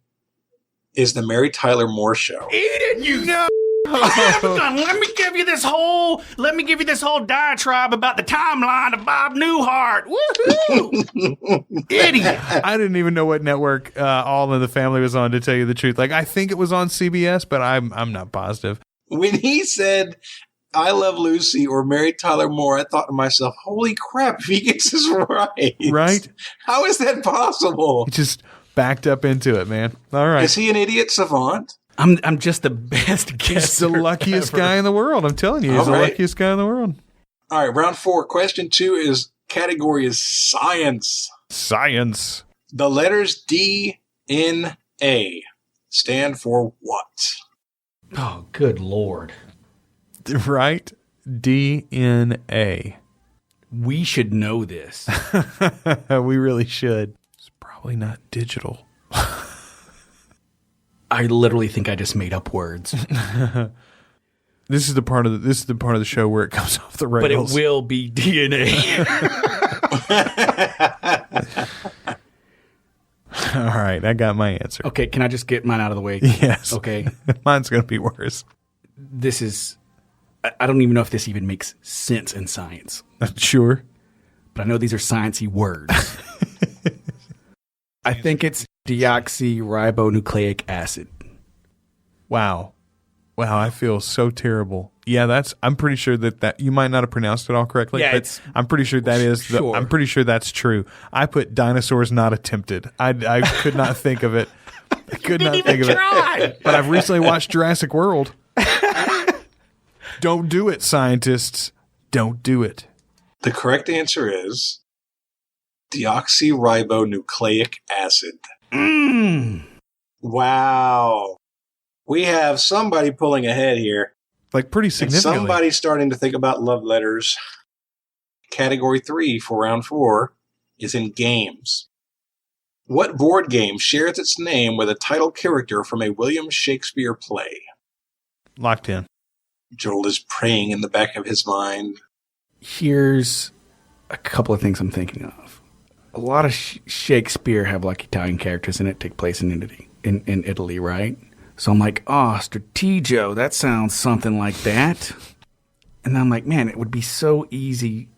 is the Mary Tyler Moore Show. Eat it, you know. Let me give you this whole diatribe about the timeline of Bob Newhart. Woohoo! Idiot. I didn't even know what network All in the Family was on, to tell you the truth. Like, I think it was on CBS, but I'm not positive. When he said I Love Lucy or Mary Tyler Moore, I thought to myself, holy crap, if he gets this right. Right? How is that possible? He just backed up into it, man. All right. Is he an idiot savant? I'm just the best guesser. He's the luckiest guy in the world. I'm telling you, he's the luckiest guy in the world. All right, round 4. Question 2 category is science. Science. The letters D, N, A stand for what? Oh, good Lord. Right? DNA. We should know this. We really should. It's probably not digital. I literally think I just made up words. This is the part of the show where it comes off the rails. But it will be DNA. All right, I got my answer. Okay, can I just get mine out of the way? Yes. Okay. Mine's going to be worse. This is, I don't even know if this even makes sense in science, Sure. but I know these are sciencey words. I think it's deoxyribonucleic acid. Wow, I feel so terrible. Yeah, I'm pretty sure that you might not have pronounced it all correctly. Yeah, but I'm pretty sure that is. Sure. I'm pretty sure that's true. I put dinosaurs not attempted. I could not think of it. I could not think of it. But I've recently watched Jurassic World. Don't do it, scientists. Don't do it. The correct answer is deoxyribonucleic acid. Wow. We have somebody pulling ahead here. Like pretty And significantly. somebody's starting to think about love letters. Category 3 for round 4 is in games. What board game shares its name with a title character from a William Shakespeare play? Locked in. Joel is praying in the back of his mind. Here's a couple of things I'm thinking of. A lot of Shakespeare have like Italian characters in it, take place in Italy, right? So I'm like, Strategio, that sounds something like that. And I'm like, man, it would be so easy.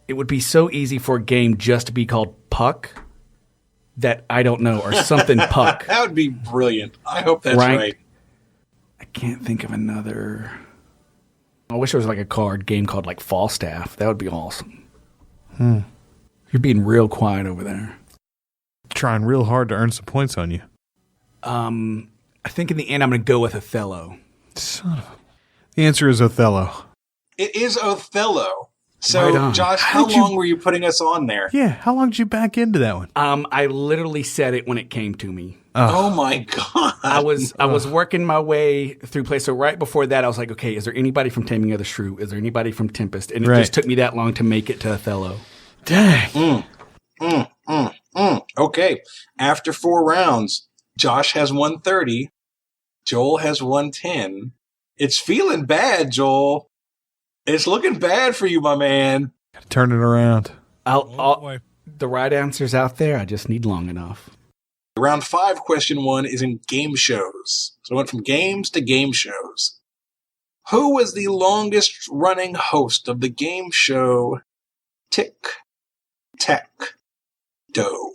It would be so easy for a game just to be called Puck that I don't know, or something Puck. That would be brilliant. I hope that's right. I can't think of another. I wish there was like a card game called like Falstaff. That would be awesome. You're being real quiet over there. Trying real hard to earn some points on you. I think in the end I'm going to go with Othello. Son of a... The answer is Othello. It is Othello. Right So, on. Josh, how long were you putting us on there? Yeah, how long did you back into that one? I literally said it when it came to me. Oh my God. I was working my way through place. So right before that, I was like, okay, is there anybody from Taming of the Shrew? Is there anybody from Tempest? And it Right. just took me that long to make it to Othello. Dang. Okay. After 4 rounds, Josh has 130. Joel has 110. It's feeling bad, Joel. It's looking bad for you, my man. Gotta turn it around. The right answer's out there. I just need long enough. Round 5, question 1 is in game shows. So I went from games to game shows. Who was the longest running host of the game show Tic Tac Doe?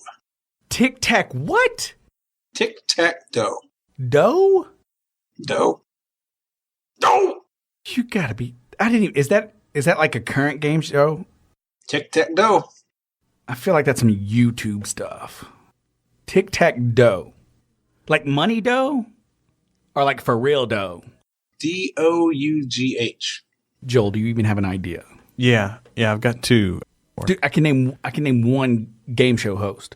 Tic Tac what? Tic Tac Doe. Doe? Doe. Doe! You gotta be. I didn't even. Is that like a current game show? Tic Tac Doe. I feel like that's some YouTube stuff. Tic Tac Doe. Like money dough? Or like for real dough? Dough. Joel, do you even have an idea? Yeah, I've got 2. Dude, I can name one game show host.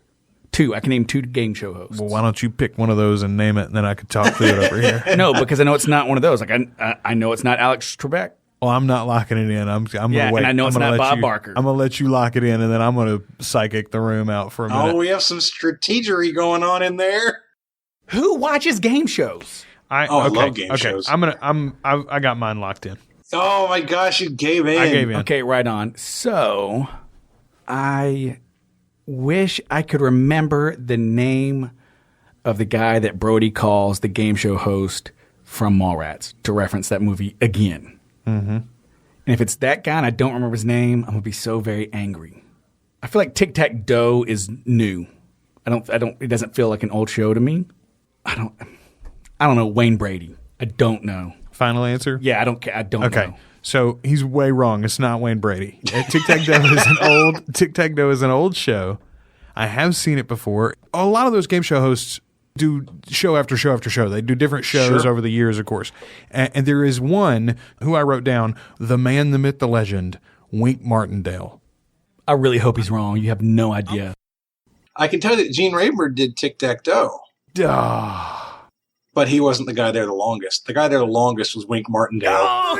2. I can name 2 game show hosts. Well, why don't you pick one of those and name it, and then I could talk through it over here. No, because I know it's not one of those. Like I know it's not Alex Trebek. Well, I'm not locking it in. I'm gonna Yeah, wait. and I know I'm it's gonna not let Bob you- Barker. I'm gonna let you lock it in, and then I'm gonna psychic the room out for a minute. Oh, we have some strategery going on in there. Who watches game shows? I love game shows. I got mine locked in. Oh my gosh, you gave in. I gave in. Okay, right on. So, I wish I could remember the name of the guy that Brody calls the game show host from Mallrats, to reference that movie again. Mm-hmm. And if it's that guy and I don't remember his name, I'm gonna be so very angry. I feel like Tic Tac Doe is new. I don't. It doesn't feel like an old show to me. I don't know. Wayne Brady. I don't know. Final answer? Yeah, I don't care. I don't Okay. know. So he's way wrong. It's not Wayne Brady. Tic Tac Doe is an old show. I have seen it before. A lot of those game show hosts do show after show after show. They do different shows over the years, of course. And there is one who I wrote down, the man, the myth, the legend, Wink Martindale. I really hope he's wrong. You have no idea. I can tell you that Gene Rayburn did Tic Tac Doe, but he wasn't the guy there the longest. The guy there the longest was Wink Martindale.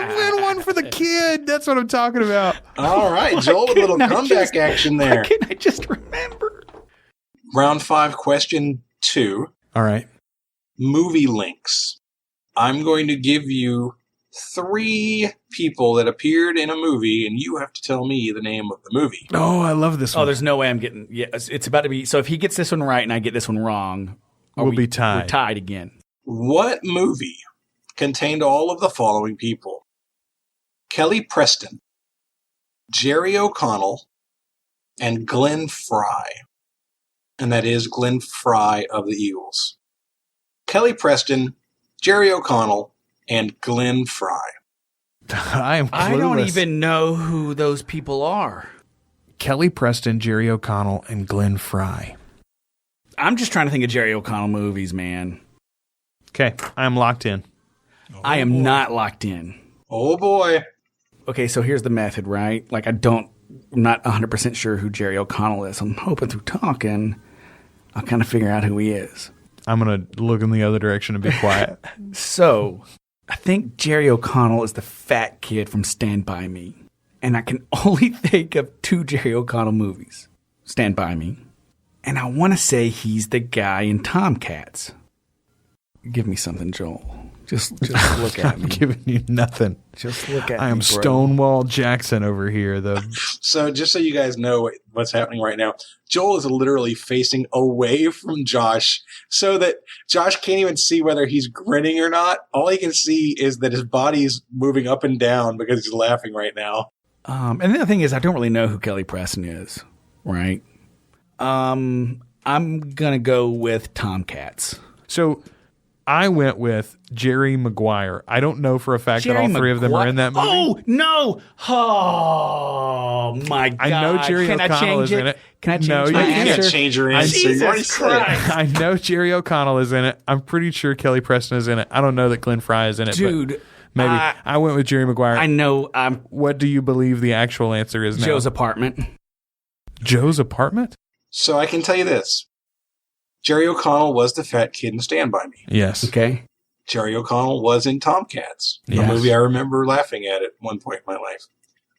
And one for the kid. That's what I'm talking about. All right, Joel, with a little comeback action there. Why can't I just remember? Round 5, question 2. All right. Movie links. I'm going to give you 3 people that appeared in a movie, and you have to tell me the name of the movie. Oh, I love this one. Oh, there's no way I'm getting. Yeah, it's about to be. So if he gets this one right and I get this one wrong, We'll be tied. We're tied again. What movie contained all of the following people? Kelly Preston, Jerry O'Connell, and Glenn Fry. And that is Glenn Fry of the Eagles. Kelly Preston, Jerry O'Connell, and Glenn Fry. I am clueless. I don't even know who those people are. Kelly Preston, Jerry O'Connell, and Glenn Fry. I'm just trying to think of Jerry O'Connell movies, man. Okay, I'm locked in. I am not locked in. Oh boy. Okay, so here's the method, right? Like, I'm not 100% sure who Jerry O'Connell is. I'm hoping through talking, I'll kind of figure out who he is. I'm going to look in the other direction and be quiet. So, I think Jerry O'Connell is the fat kid from Stand By Me. And I can only think of 2 Jerry O'Connell movies. Stand By Me. And I want to say he's the guy in Tomcats. Give me something, Joel. Just look at I'm me. giving you nothing. Just look at me, I am bro. Stonewall Jackson over here. So just so you guys know what's happening right now, Joel is literally facing away from Josh so that Josh can't even see whether he's grinning or not. All he can see is that his body's moving up and down because he's laughing right now. And the other thing is, I don't really know who Kelly Preston is, right? I'm going to go with Tomcats. So I went with Jerry Maguire. I don't know for a fact that all 3 of them are in that movie. Oh, no. Oh, my God. I know Jerry O'Connell is in it. Can I change No, my you You can't. answer? can't change your answer. Jesus You already said it. Christ. I know Jerry O'Connell is in it. I'm pretty sure Kelly Preston is in it. I don't know that Glenn Fry is in it. Dude, but maybe. I went with Jerry Maguire. I know What do you believe the actual answer is now? Joe's apartment. Joe's apartment? So I can tell you this. Jerry O'Connell was the fat kid in Stand By Me. Yes. Okay. Jerry O'Connell was in Tomcats, a Yes. movie I remember laughing at one point in my life.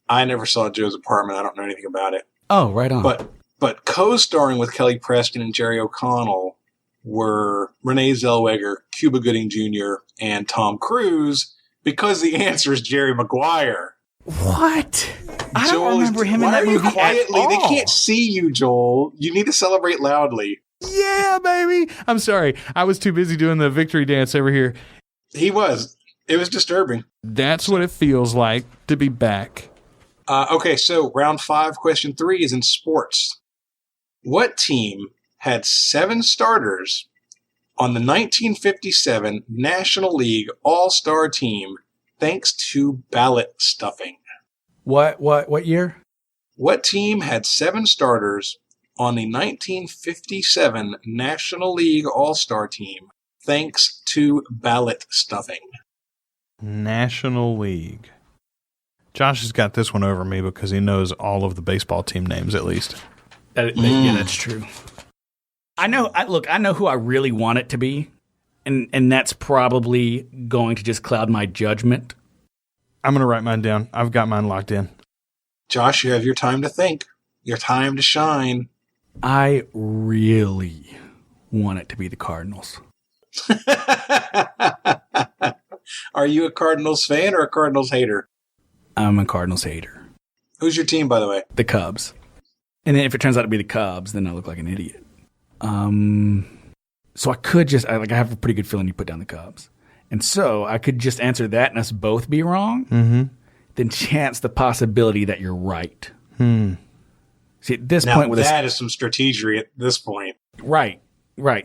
I never saw Joe's Apartment. I don't know anything about it. Oh, right on. But co-starring with Kelly Preston and Jerry O'Connell were Renee Zellweger, Cuba Gooding Jr., and Tom Cruise, because the answer is Jerry Maguire. What? I Joel, don't remember him in why that are you movie quietly? at all. They can't see you, Joel. You need to celebrate loudly. Yeah, baby. I'm sorry. I was too busy doing the victory dance over here. He was. It was disturbing. That's what it feels like to be back. Okay, so round 5, question 3 is in sports. What team had 7 starters on the 1957 National League All-Star team thanks to ballot stuffing? What year? What team had 7 starters on the 1957 National League All-Star team thanks to ballot stuffing? National League. Josh has got this one over me because he knows all of the baseball team names at least. Yeah, that's true. I know who I really want it to be, and that's probably going to just cloud my judgment. I'm going to write mine down. I've got mine locked in. Josh, you have your time to think. Your time to shine. I really want it to be the Cardinals. Are you a Cardinals fan or a Cardinals hater? I'm a Cardinals hater. Who's your team, by the way? The Cubs. And then if it turns out to be the Cubs, then I look like an idiot. So I could just, I have a pretty good feeling you put down the Cubs. And so I could just answer that and us both be wrong. Mm-hmm. Then chance the possibility that you're right. See, at this Now, point with that is some strategy at this point. Right.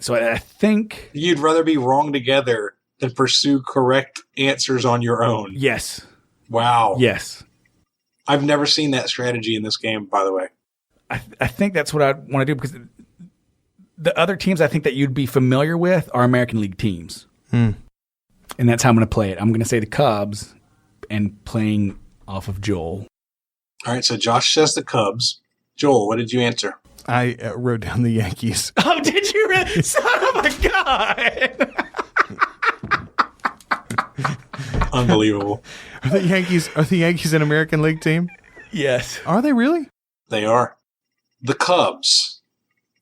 So I think You'd rather be wrong together than pursue correct answers on your own. yes. Wow. Yes. I've never seen that strategy in this game, by the way. I think that's what I want to do because the other teams I think that you'd be familiar with are American League teams. And that's how I'm going to play it. I'm going to say the Cubs and playing off of Joel. All right, so Josh says the Cubs. Joel, what did you answer? I wrote down the Yankees. Oh, did you really? Son of a God. Unbelievable. Are the Yankees an American League team? Yes. Are they really? They are. The Cubs.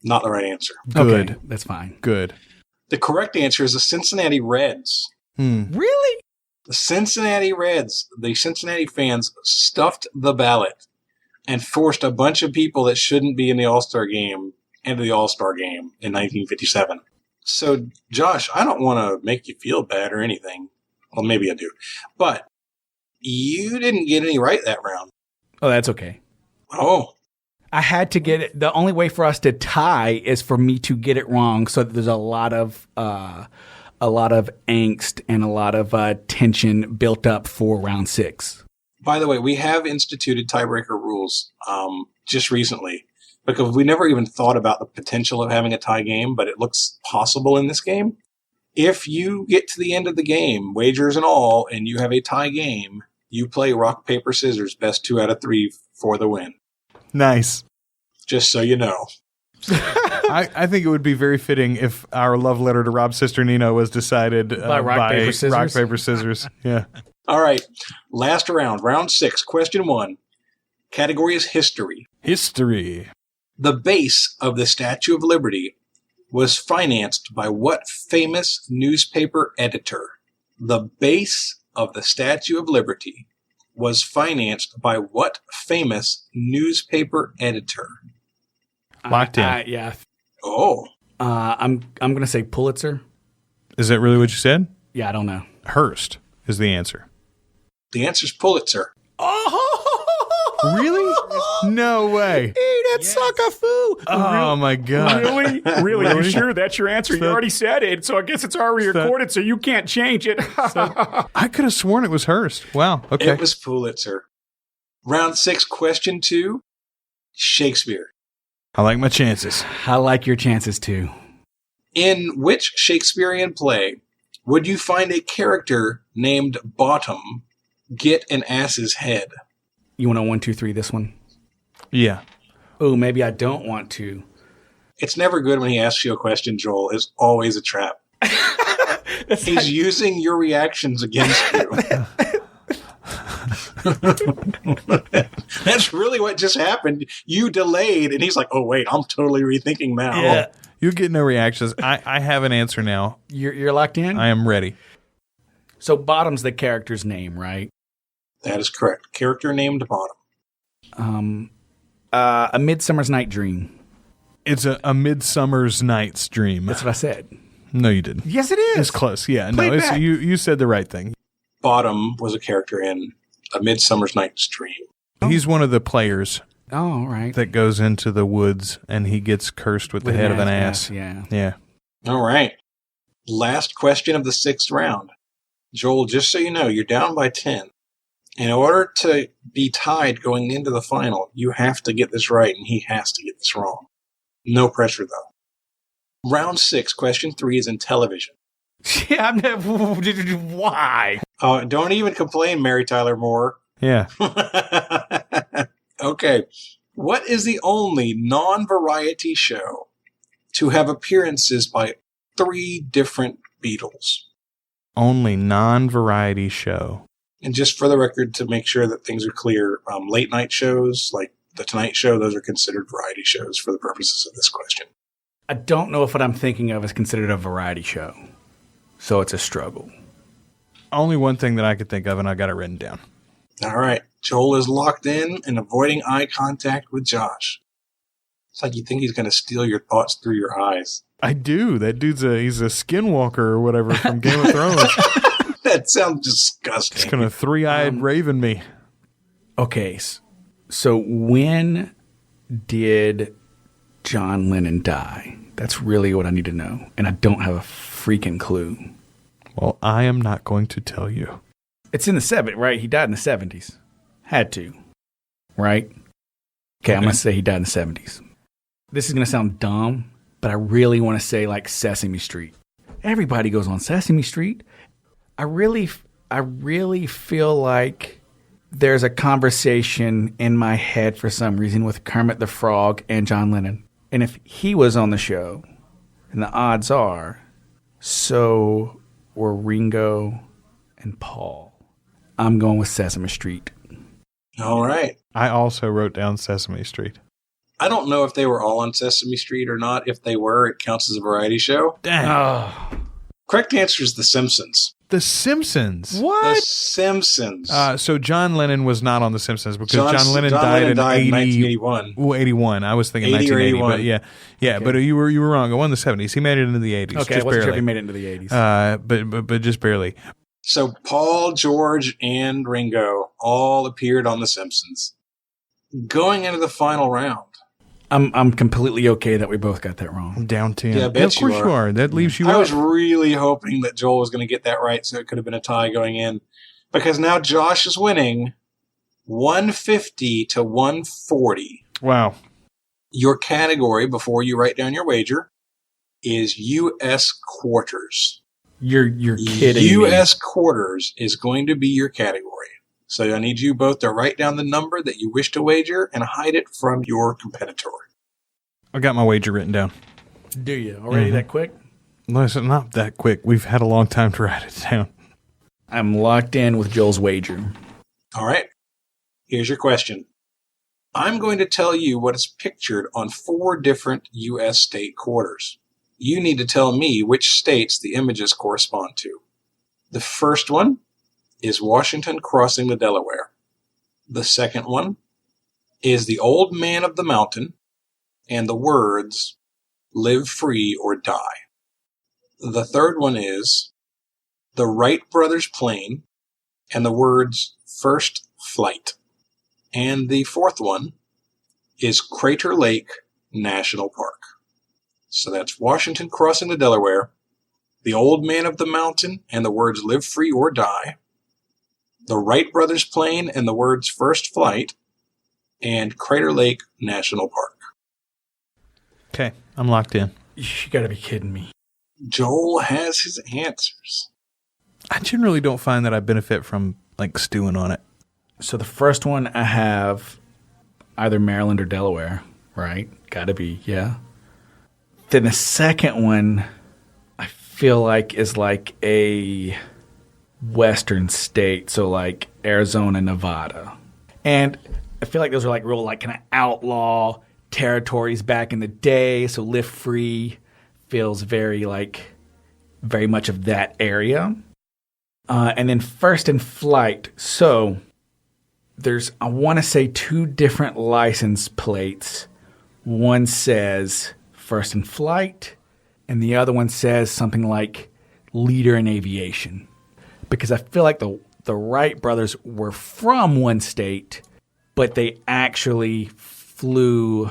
Not the right answer. Good. Okay, that's fine. Good. The correct answer is the Cincinnati Reds. Really? The Cincinnati Reds, the Cincinnati fans, stuffed the ballot and forced a bunch of people that shouldn't be in the All-Star game into the All-Star game in 1957. So, Josh, I don't want to make you feel bad or anything. Well, maybe I do. But you didn't get any right that round. Oh, that's okay. Oh. I had to get it. The only way for us to tie is for me to get it wrong, so that there's a lot of angst and a lot of tension built up for round 6. By the way, we have instituted tiebreaker rules just recently because we never even thought about the potential of having a tie game, but it looks possible in this game. If you get to the end of the game, wagers and all, and you have a tie game, you play rock, paper, scissors, best 2 out of 3 for the win. Nice. Just so you know. I think it would be very fitting if our love letter to Rob's sister Nina was decided by rock, paper, scissors. Rock, paper, scissors. Yeah. All right. Last round. Round 6. Question 1. Category is history. History. The base of the Statue of Liberty was financed by what famous newspaper editor? The base of the Statue of Liberty was financed by what famous newspaper editor? Locked in. Yeah. Oh. I'm going to say Pulitzer. Is that really what you said? Yeah, I don't know. Hearst is the answer. The answer's Pulitzer. Really? No way. Eat it, sucker foo. Oh, my God. Really? Really? You sure that's your answer? You already said it, so I guess it's already recorded, so you can't change it. I could have sworn it was Hearst. Wow. Okay. It was Pulitzer. Round 6, question 2. Shakespeare. I like my chances. I like your chances, too. In which Shakespearean play would you find a character named Bottom get an ass's head? You want to 1, 2, 3 this one? Yeah. Oh, maybe I don't want to. It's never good when he asks you a question, Joel. It's always a trap. He's using your reactions against you. That's really what just happened. You delayed, and he's like, oh, wait, I'm totally rethinking now. Yeah. You get no reactions. I have an answer now. You're locked in? I am ready. So Bottom's the character's name, right? That is correct. Character named Bottom. A Midsummer's Night Dream. It's a Midsummer's Night's Dream. That's what I said. No, you didn't. Yes, it is. It's close. Yeah. Play no, it back. You said the right thing. Bottom was a character in A Midsummer's Night's Dream. He's one of the players Oh, all right. that goes into the woods and he gets cursed with the head of an ass. Yeah. Yeah. All right. Last question of the 6th round. Joel, just so you know, you're down by 10. In order to be tied going into the final, you have to get this right and he has to get this wrong. No pressure, though. Round 6, question 3 is in television. Yeah, I'm never, why? Oh, don't even complain, Mary Tyler Moore. Yeah. Okay. What is the only non-variety show to have appearances by 3 different Beatles? Only non-variety show. And just for the record, to make sure that things are clear, late night shows like The Tonight Show, those are considered variety shows for the purposes of this question. I don't know if what I'm thinking of is considered a variety show. So it's a struggle. Only one thing that I could think of, and I got it written down. All right. Joel is locked in and avoiding eye contact with Josh. It's like you think he's going to steal your thoughts through your eyes. I do. That dude's he's a skinwalker or whatever from Game of Thrones. That sounds disgusting. He's going to three-eyed raven me. Okay. So when did John Lennon die? That's really what I need to know. And I don't have a freaking clue. Well, I am not going to tell you. It's in the 70s, right? He died in the 70s. Had to. Right? Okay, I'm going to say he died in the 70s. This is going to sound dumb, but I really want to say like Sesame Street. Everybody goes on Sesame Street. I really feel like there's a conversation in my head for some reason with Kermit the Frog and John Lennon. And if he was on the show, and the odds are, so were Ringo and Paul. I'm going with Sesame Street. All right. I also wrote down Sesame Street. I don't know if they were all on Sesame Street or not. If they were, it counts as a variety show. Dang. Oh. Correct answer is The Simpsons. The Simpsons. The What? Simpsons. So John Lennon was not on The Simpsons because John Lennon John died Lennon in died in 80, 1981. Well, 81. I was thinking 80 or 1980, but 81. yeah. But you were wrong. It won the 70s. He made it into the 80s. Okay, just I wasn't sure if he barely. made it into the 80s. But just barely. So Paul, George, and Ringo all appeared on The Simpsons. Going into the final round. I'm completely okay that we both got that wrong. I'm down 10. Yeah, I bet of course you you are. are. That leaves you I out. was really hoping that Joel was going to get that right, so it could have been a tie going in. Because now Josh is winning 150 to 140. Wow. Your category, before you write down your wager, is U.S. quarters. You're kidding me. U.S. quarters is going to be your category. So I need you both to write down the number that you wish to wager and hide it from your competitor. I got my wager written down. Do you? Already that quick? Listen, not that quick. We've had a long time to write it down. I'm locked in with Joel's wager. All right. Here's your question. I'm going to tell you what is pictured on 4 different U.S. state quarters. You need to tell me which states the images correspond to. The first one is Washington crossing the Delaware. The second one is the Old Man of the Mountain and the words, "Live free or die." The third one is the Wright Brothers plane and the words, "First Flight." And the fourth one is Crater Lake National Park. So that's Washington crossing the Delaware, the Old Man of the Mountain and the words, "Live free or die," the Wright Brothers plane and the words, "First Flight," and Crater Lake National Park. Okay, I'm locked in. You got to be kidding me. Joel has his answers. I generally don't find that I benefit from like stewing on it. So the first one I have either Maryland or Delaware, right? Got to be, yeah. Then the second one I feel like is like a western state, so like Arizona, Nevada. And I feel like those are like real like kind of outlaw territories back in the day, so Live Free feels very much of that area. And then First in Flight. So there's, I want to say, 2 different license plates. One says First in Flight, and the other one says something like Leader in Aviation. Because I feel like the Wright brothers were from one state, but they actually flew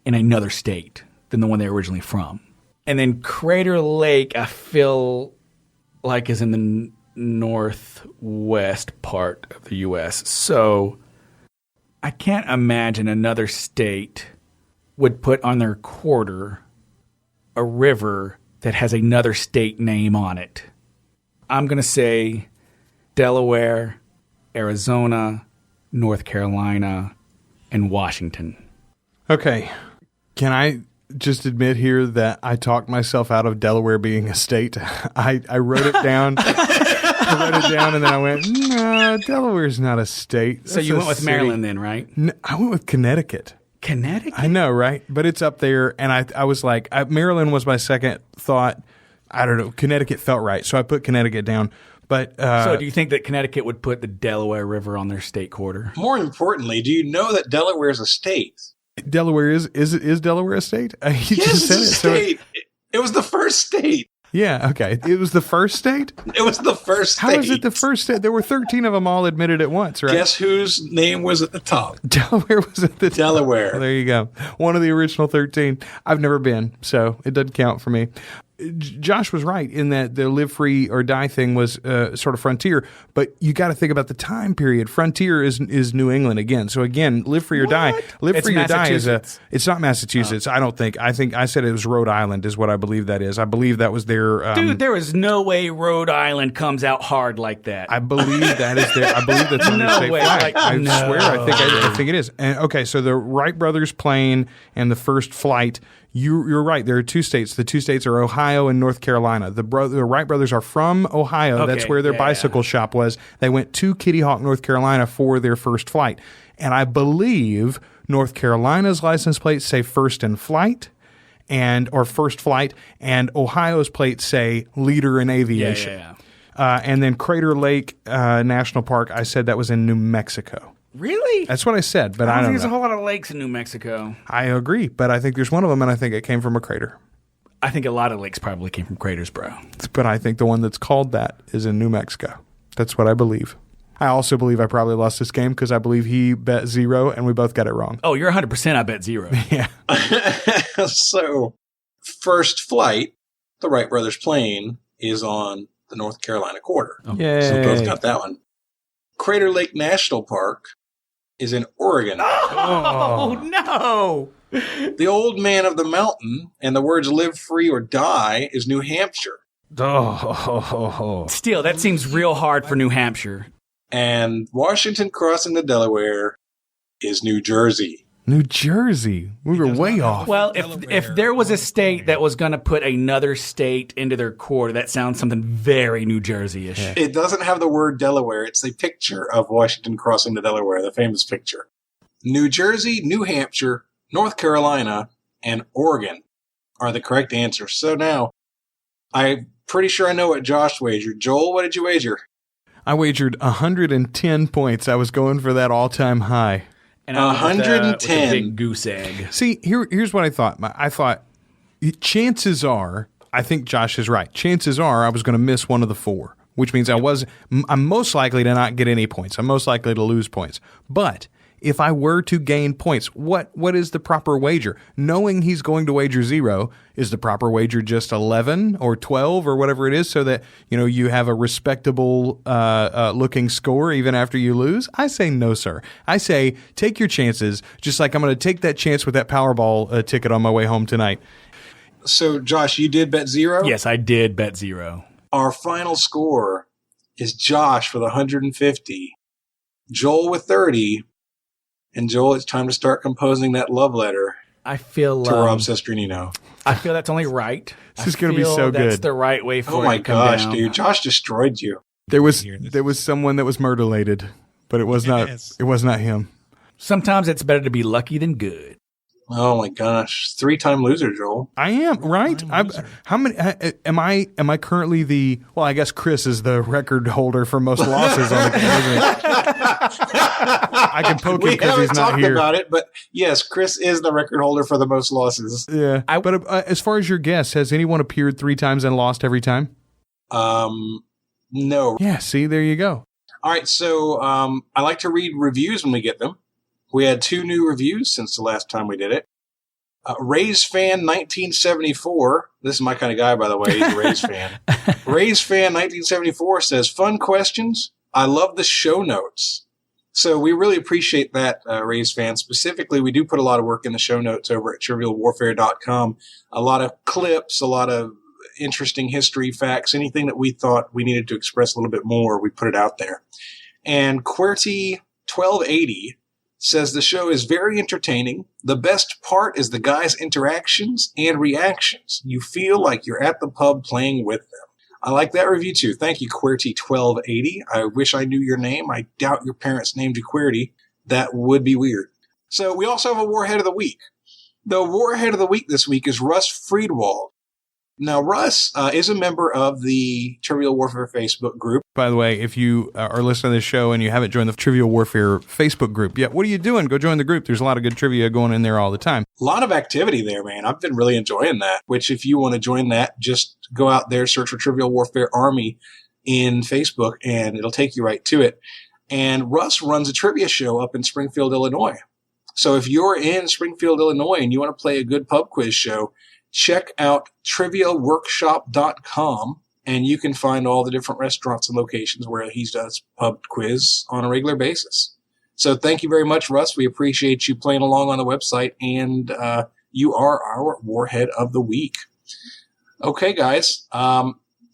in another state than the one they were originally from. And then Crater Lake, I feel like, is in the northwest part of the U.S. So I can't imagine another state would put on their quarter a river that has another state name on it. I'm going to say Delaware, Arizona, North Carolina, and Washington. Okay. Can I just admit here that I talked myself out of Delaware being a state? I wrote it down. I wrote it down and then I went, no, Delaware's not a state. So That's you a went with city." Maryland then, right? No, I went with Connecticut. Connecticut? I know, right? But it's up there. And I was like, Maryland was my second thought. I don't know. Connecticut felt right. So I put Connecticut down. But So do you think that Connecticut would put the Delaware River on their state quarter? More importantly, do you know that Delaware is a state? Delaware is Delaware a state? You Yes, just said it's a it. So state. It was the first state. yeah, okay. It was the first state? It was the first state. How is it the first state? There were 13 of them all admitted at once, right? Guess whose name was at the top? Delaware was at the Delaware. Well, there you go. One of the original 13. I've never been, so it doesn't count for me. Josh was right in that the Live Free or Die thing was sort of frontier, but you got to think about the time period. Frontier is New England again. So again, Live Free or Die. Live It's Free or Die is Massachusetts. it's not Massachusetts. I don't think. I think I said it was Rhode Island is what I believe that is. I believe that was their. Dude, there is no way Rhode Island comes out hard like that. I believe that is their. I believe that's on their No state way. flag. Like, I no. swear. I think it is. And okay, so the Wright brothers plane and the First Flight. You're right. There are 2 states. The 2 states are Ohio and North Carolina. The Wright brothers are from Ohio. Okay, That's where their bicycle shop was. They went to Kitty Hawk, North Carolina for their first flight. And I believe North Carolina's license plates say First in Flight. or first flight, and Ohio's plates say leader in aviation. Yeah. And then Crater Lake National Park, I said that was in New Mexico. Really? That's what I said, but I don't don't think there's a know. whole lot of lakes in New Mexico. I agree, but I think there's one of them, and I think it came from a crater. I think a lot of lakes probably came from craters, bro. But I think the one that's called that is in New Mexico. That's what I believe. I also believe I probably lost this game because I believe he bet 0 and we both got it wrong. Oh, you're 100%. I bet 0. Yeah. So, first flight, the Wright brothers plane is on the North Carolina quarter. Yay. So we both got that one. Crater Lake National Park is in Oregon. Oh, no. The Old Man of the Mountain and the words live free or die is New Hampshire. Still, that seems real hard for New Hampshire. And Washington crossing the Delaware is New Jersey. New Jersey. We were way off. Well, if there was a state that was going to put another state into their quarter, that sounds something very New Jersey-ish. Yeah. It doesn't have the word Delaware. It's a picture of Washington crossing the Delaware, the famous picture. New Jersey, New Hampshire, North Carolina, and Oregon are the correct answers. So now, I'm pretty sure I know what Josh wagered. Joel, what did you wager? I wagered 110 points. I was going for that all-time high. And I went with 110. a big goose egg. See, here's what I thought. I thought, chances are, I think Josh is right. Chances are I was going to miss one of the 4, which means I'm most likely to not get any points. I'm most likely to lose points. But if I were to gain points, what is the proper wager? Knowing he's going to wager 0, is the proper wager just 11 or 12 or whatever it is, so that you have a respectable looking score even after you lose? I say no, sir. I say take your chances, just like I'm going to take that chance with that Powerball ticket on my way home tonight. So, Josh, you did bet 0? Yes, I did bet 0. Our final score is Josh with 150, Joel with 30, and Joel, it's time to start composing that love letter I feel to Rob's sister Nino. I feel that's only right. This is going to be so That's good. the right way for Oh it my to come gosh, down. dude. Josh destroyed you. There was someone that was murdelated, but it was not. It was not him. Sometimes it's better to be lucky than good. Oh my gosh. 3-time loser, Joel. I am right. How many? Am I currently the? Well, I guess Chris is the record holder for most losses on the game. Isn't it? I can poke him We because haven't he's not talked here. about it, but yes, Chris is the record holder for the most losses. Yeah, but as far as your guess, has anyone appeared 3 times and lost every time? No. Yeah. See, there you go. All right, so I like to read reviews when we get them. We had 2 new reviews since the last time we did it. Rays Fan 1974. This is my kind of guy, by the way. He's a Rays fan. Rays Fan 1974 says, "Fun questions. I love the show notes." So we really appreciate that, Rays Fan. Specifically, we do put a lot of work in the show notes over at trivialwarfare.com. A lot of clips, a lot of interesting history facts, anything that we thought we needed to express a little bit more, we put it out there. And QWERTY1280 says the show is very entertaining. The best part is the guys' interactions and reactions. You feel like you're at the pub playing with them. I like that review too. Thank you, QWERTY1280. I wish I knew your name. I doubt your parents named you QWERTY. That would be weird. So we also have a Warhead of the Week. The Warhead of the Week this week is Russ Friedwald. Now, Russ is a member of the Trivial Warfare Facebook group. By the way, if you are listening to this show and you haven't joined the Trivial Warfare Facebook group yet, what are you doing? Go join the group. There's a lot of good trivia going in there all the time. A lot of activity there, man. I've been really enjoying that, which if you want to join that, just go out there, search for Trivial Warfare Army in Facebook, and it'll take you right to it. And Russ runs a trivia show up in Springfield, Illinois. So if you're in Springfield, Illinois, and you want to play a good pub quiz show, check out triviaworkshop.com, and you can find all the different restaurants and locations where he does pub quiz on a regular basis. So thank you very much, Russ. We appreciate you playing along on the website, and you are our Warhead of the Week. Okay, guys,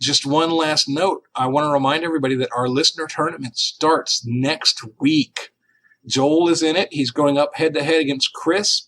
just one last note. I want to remind everybody that our listener tournament starts next week. Joel is in it. He's going up head-to-head against Chris.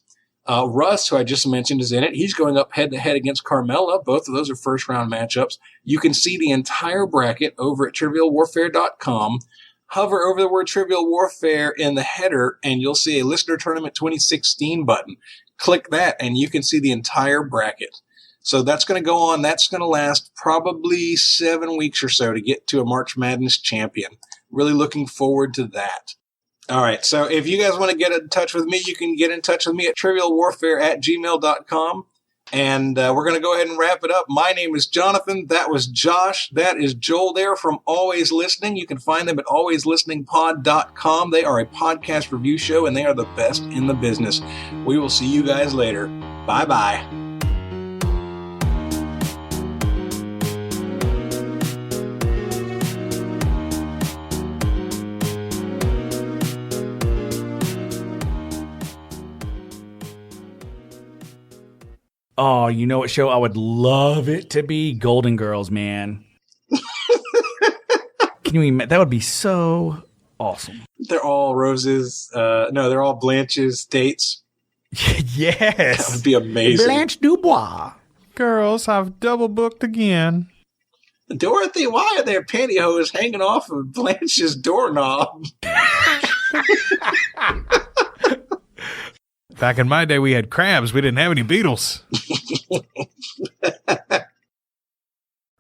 Russ, who I just mentioned, is in it. He's going up head-to-head against Carmela. Both of those are first-round matchups. You can see the entire bracket over at trivialwarfare.com. Hover over the word Trivial Warfare in the header, and you'll see a Listener Tournament 2016 button. click that and you can see the entire bracket. So that's going to go on. That's going to last probably 7 weeks or so to get to a March Madness champion. Really looking forward to that. All right. So if you guys want to get in touch with me, you can get in touch with me at trivialwarfare@gmail.com. And we're going to go ahead and wrap it up. My name is Jonathan. That was Josh. That is Joel there from Always Listening. You can find them at alwayslisteningpod.com. They are a podcast review show, and they are the best in the business. We will see you guys later. Bye-bye. Oh, you know what show I would love it to be? Golden Girls, man. Can you imagine? That would be so awesome. They're all Rose's. No, they're all Blanche's dates. Yes. That would be amazing. Blanche Dubois. Girls, I've double booked again. Dorothy, why are there pantyhose hanging off of Blanche's doorknob? Back in my day, we had crabs. We didn't have any beetles.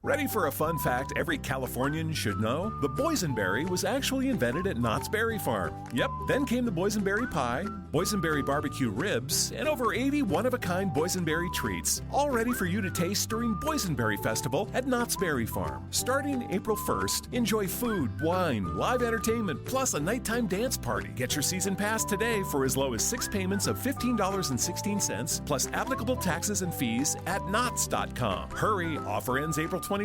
Ready for a fun fact every Californian should know? The boysenberry was actually invented at Knott's Berry Farm. Yep, then came the boysenberry pie, boysenberry barbecue ribs, and over 80 one-of-a-kind boysenberry treats, all ready for you to taste during Boysenberry Festival at Knott's Berry Farm. Starting April 1st, enjoy food, wine, live entertainment, plus a nighttime dance party. Get your season pass today for as low as 6 payments of $15.16, plus applicable taxes and fees at knotts.com. Hurry, offer ends April 23rd.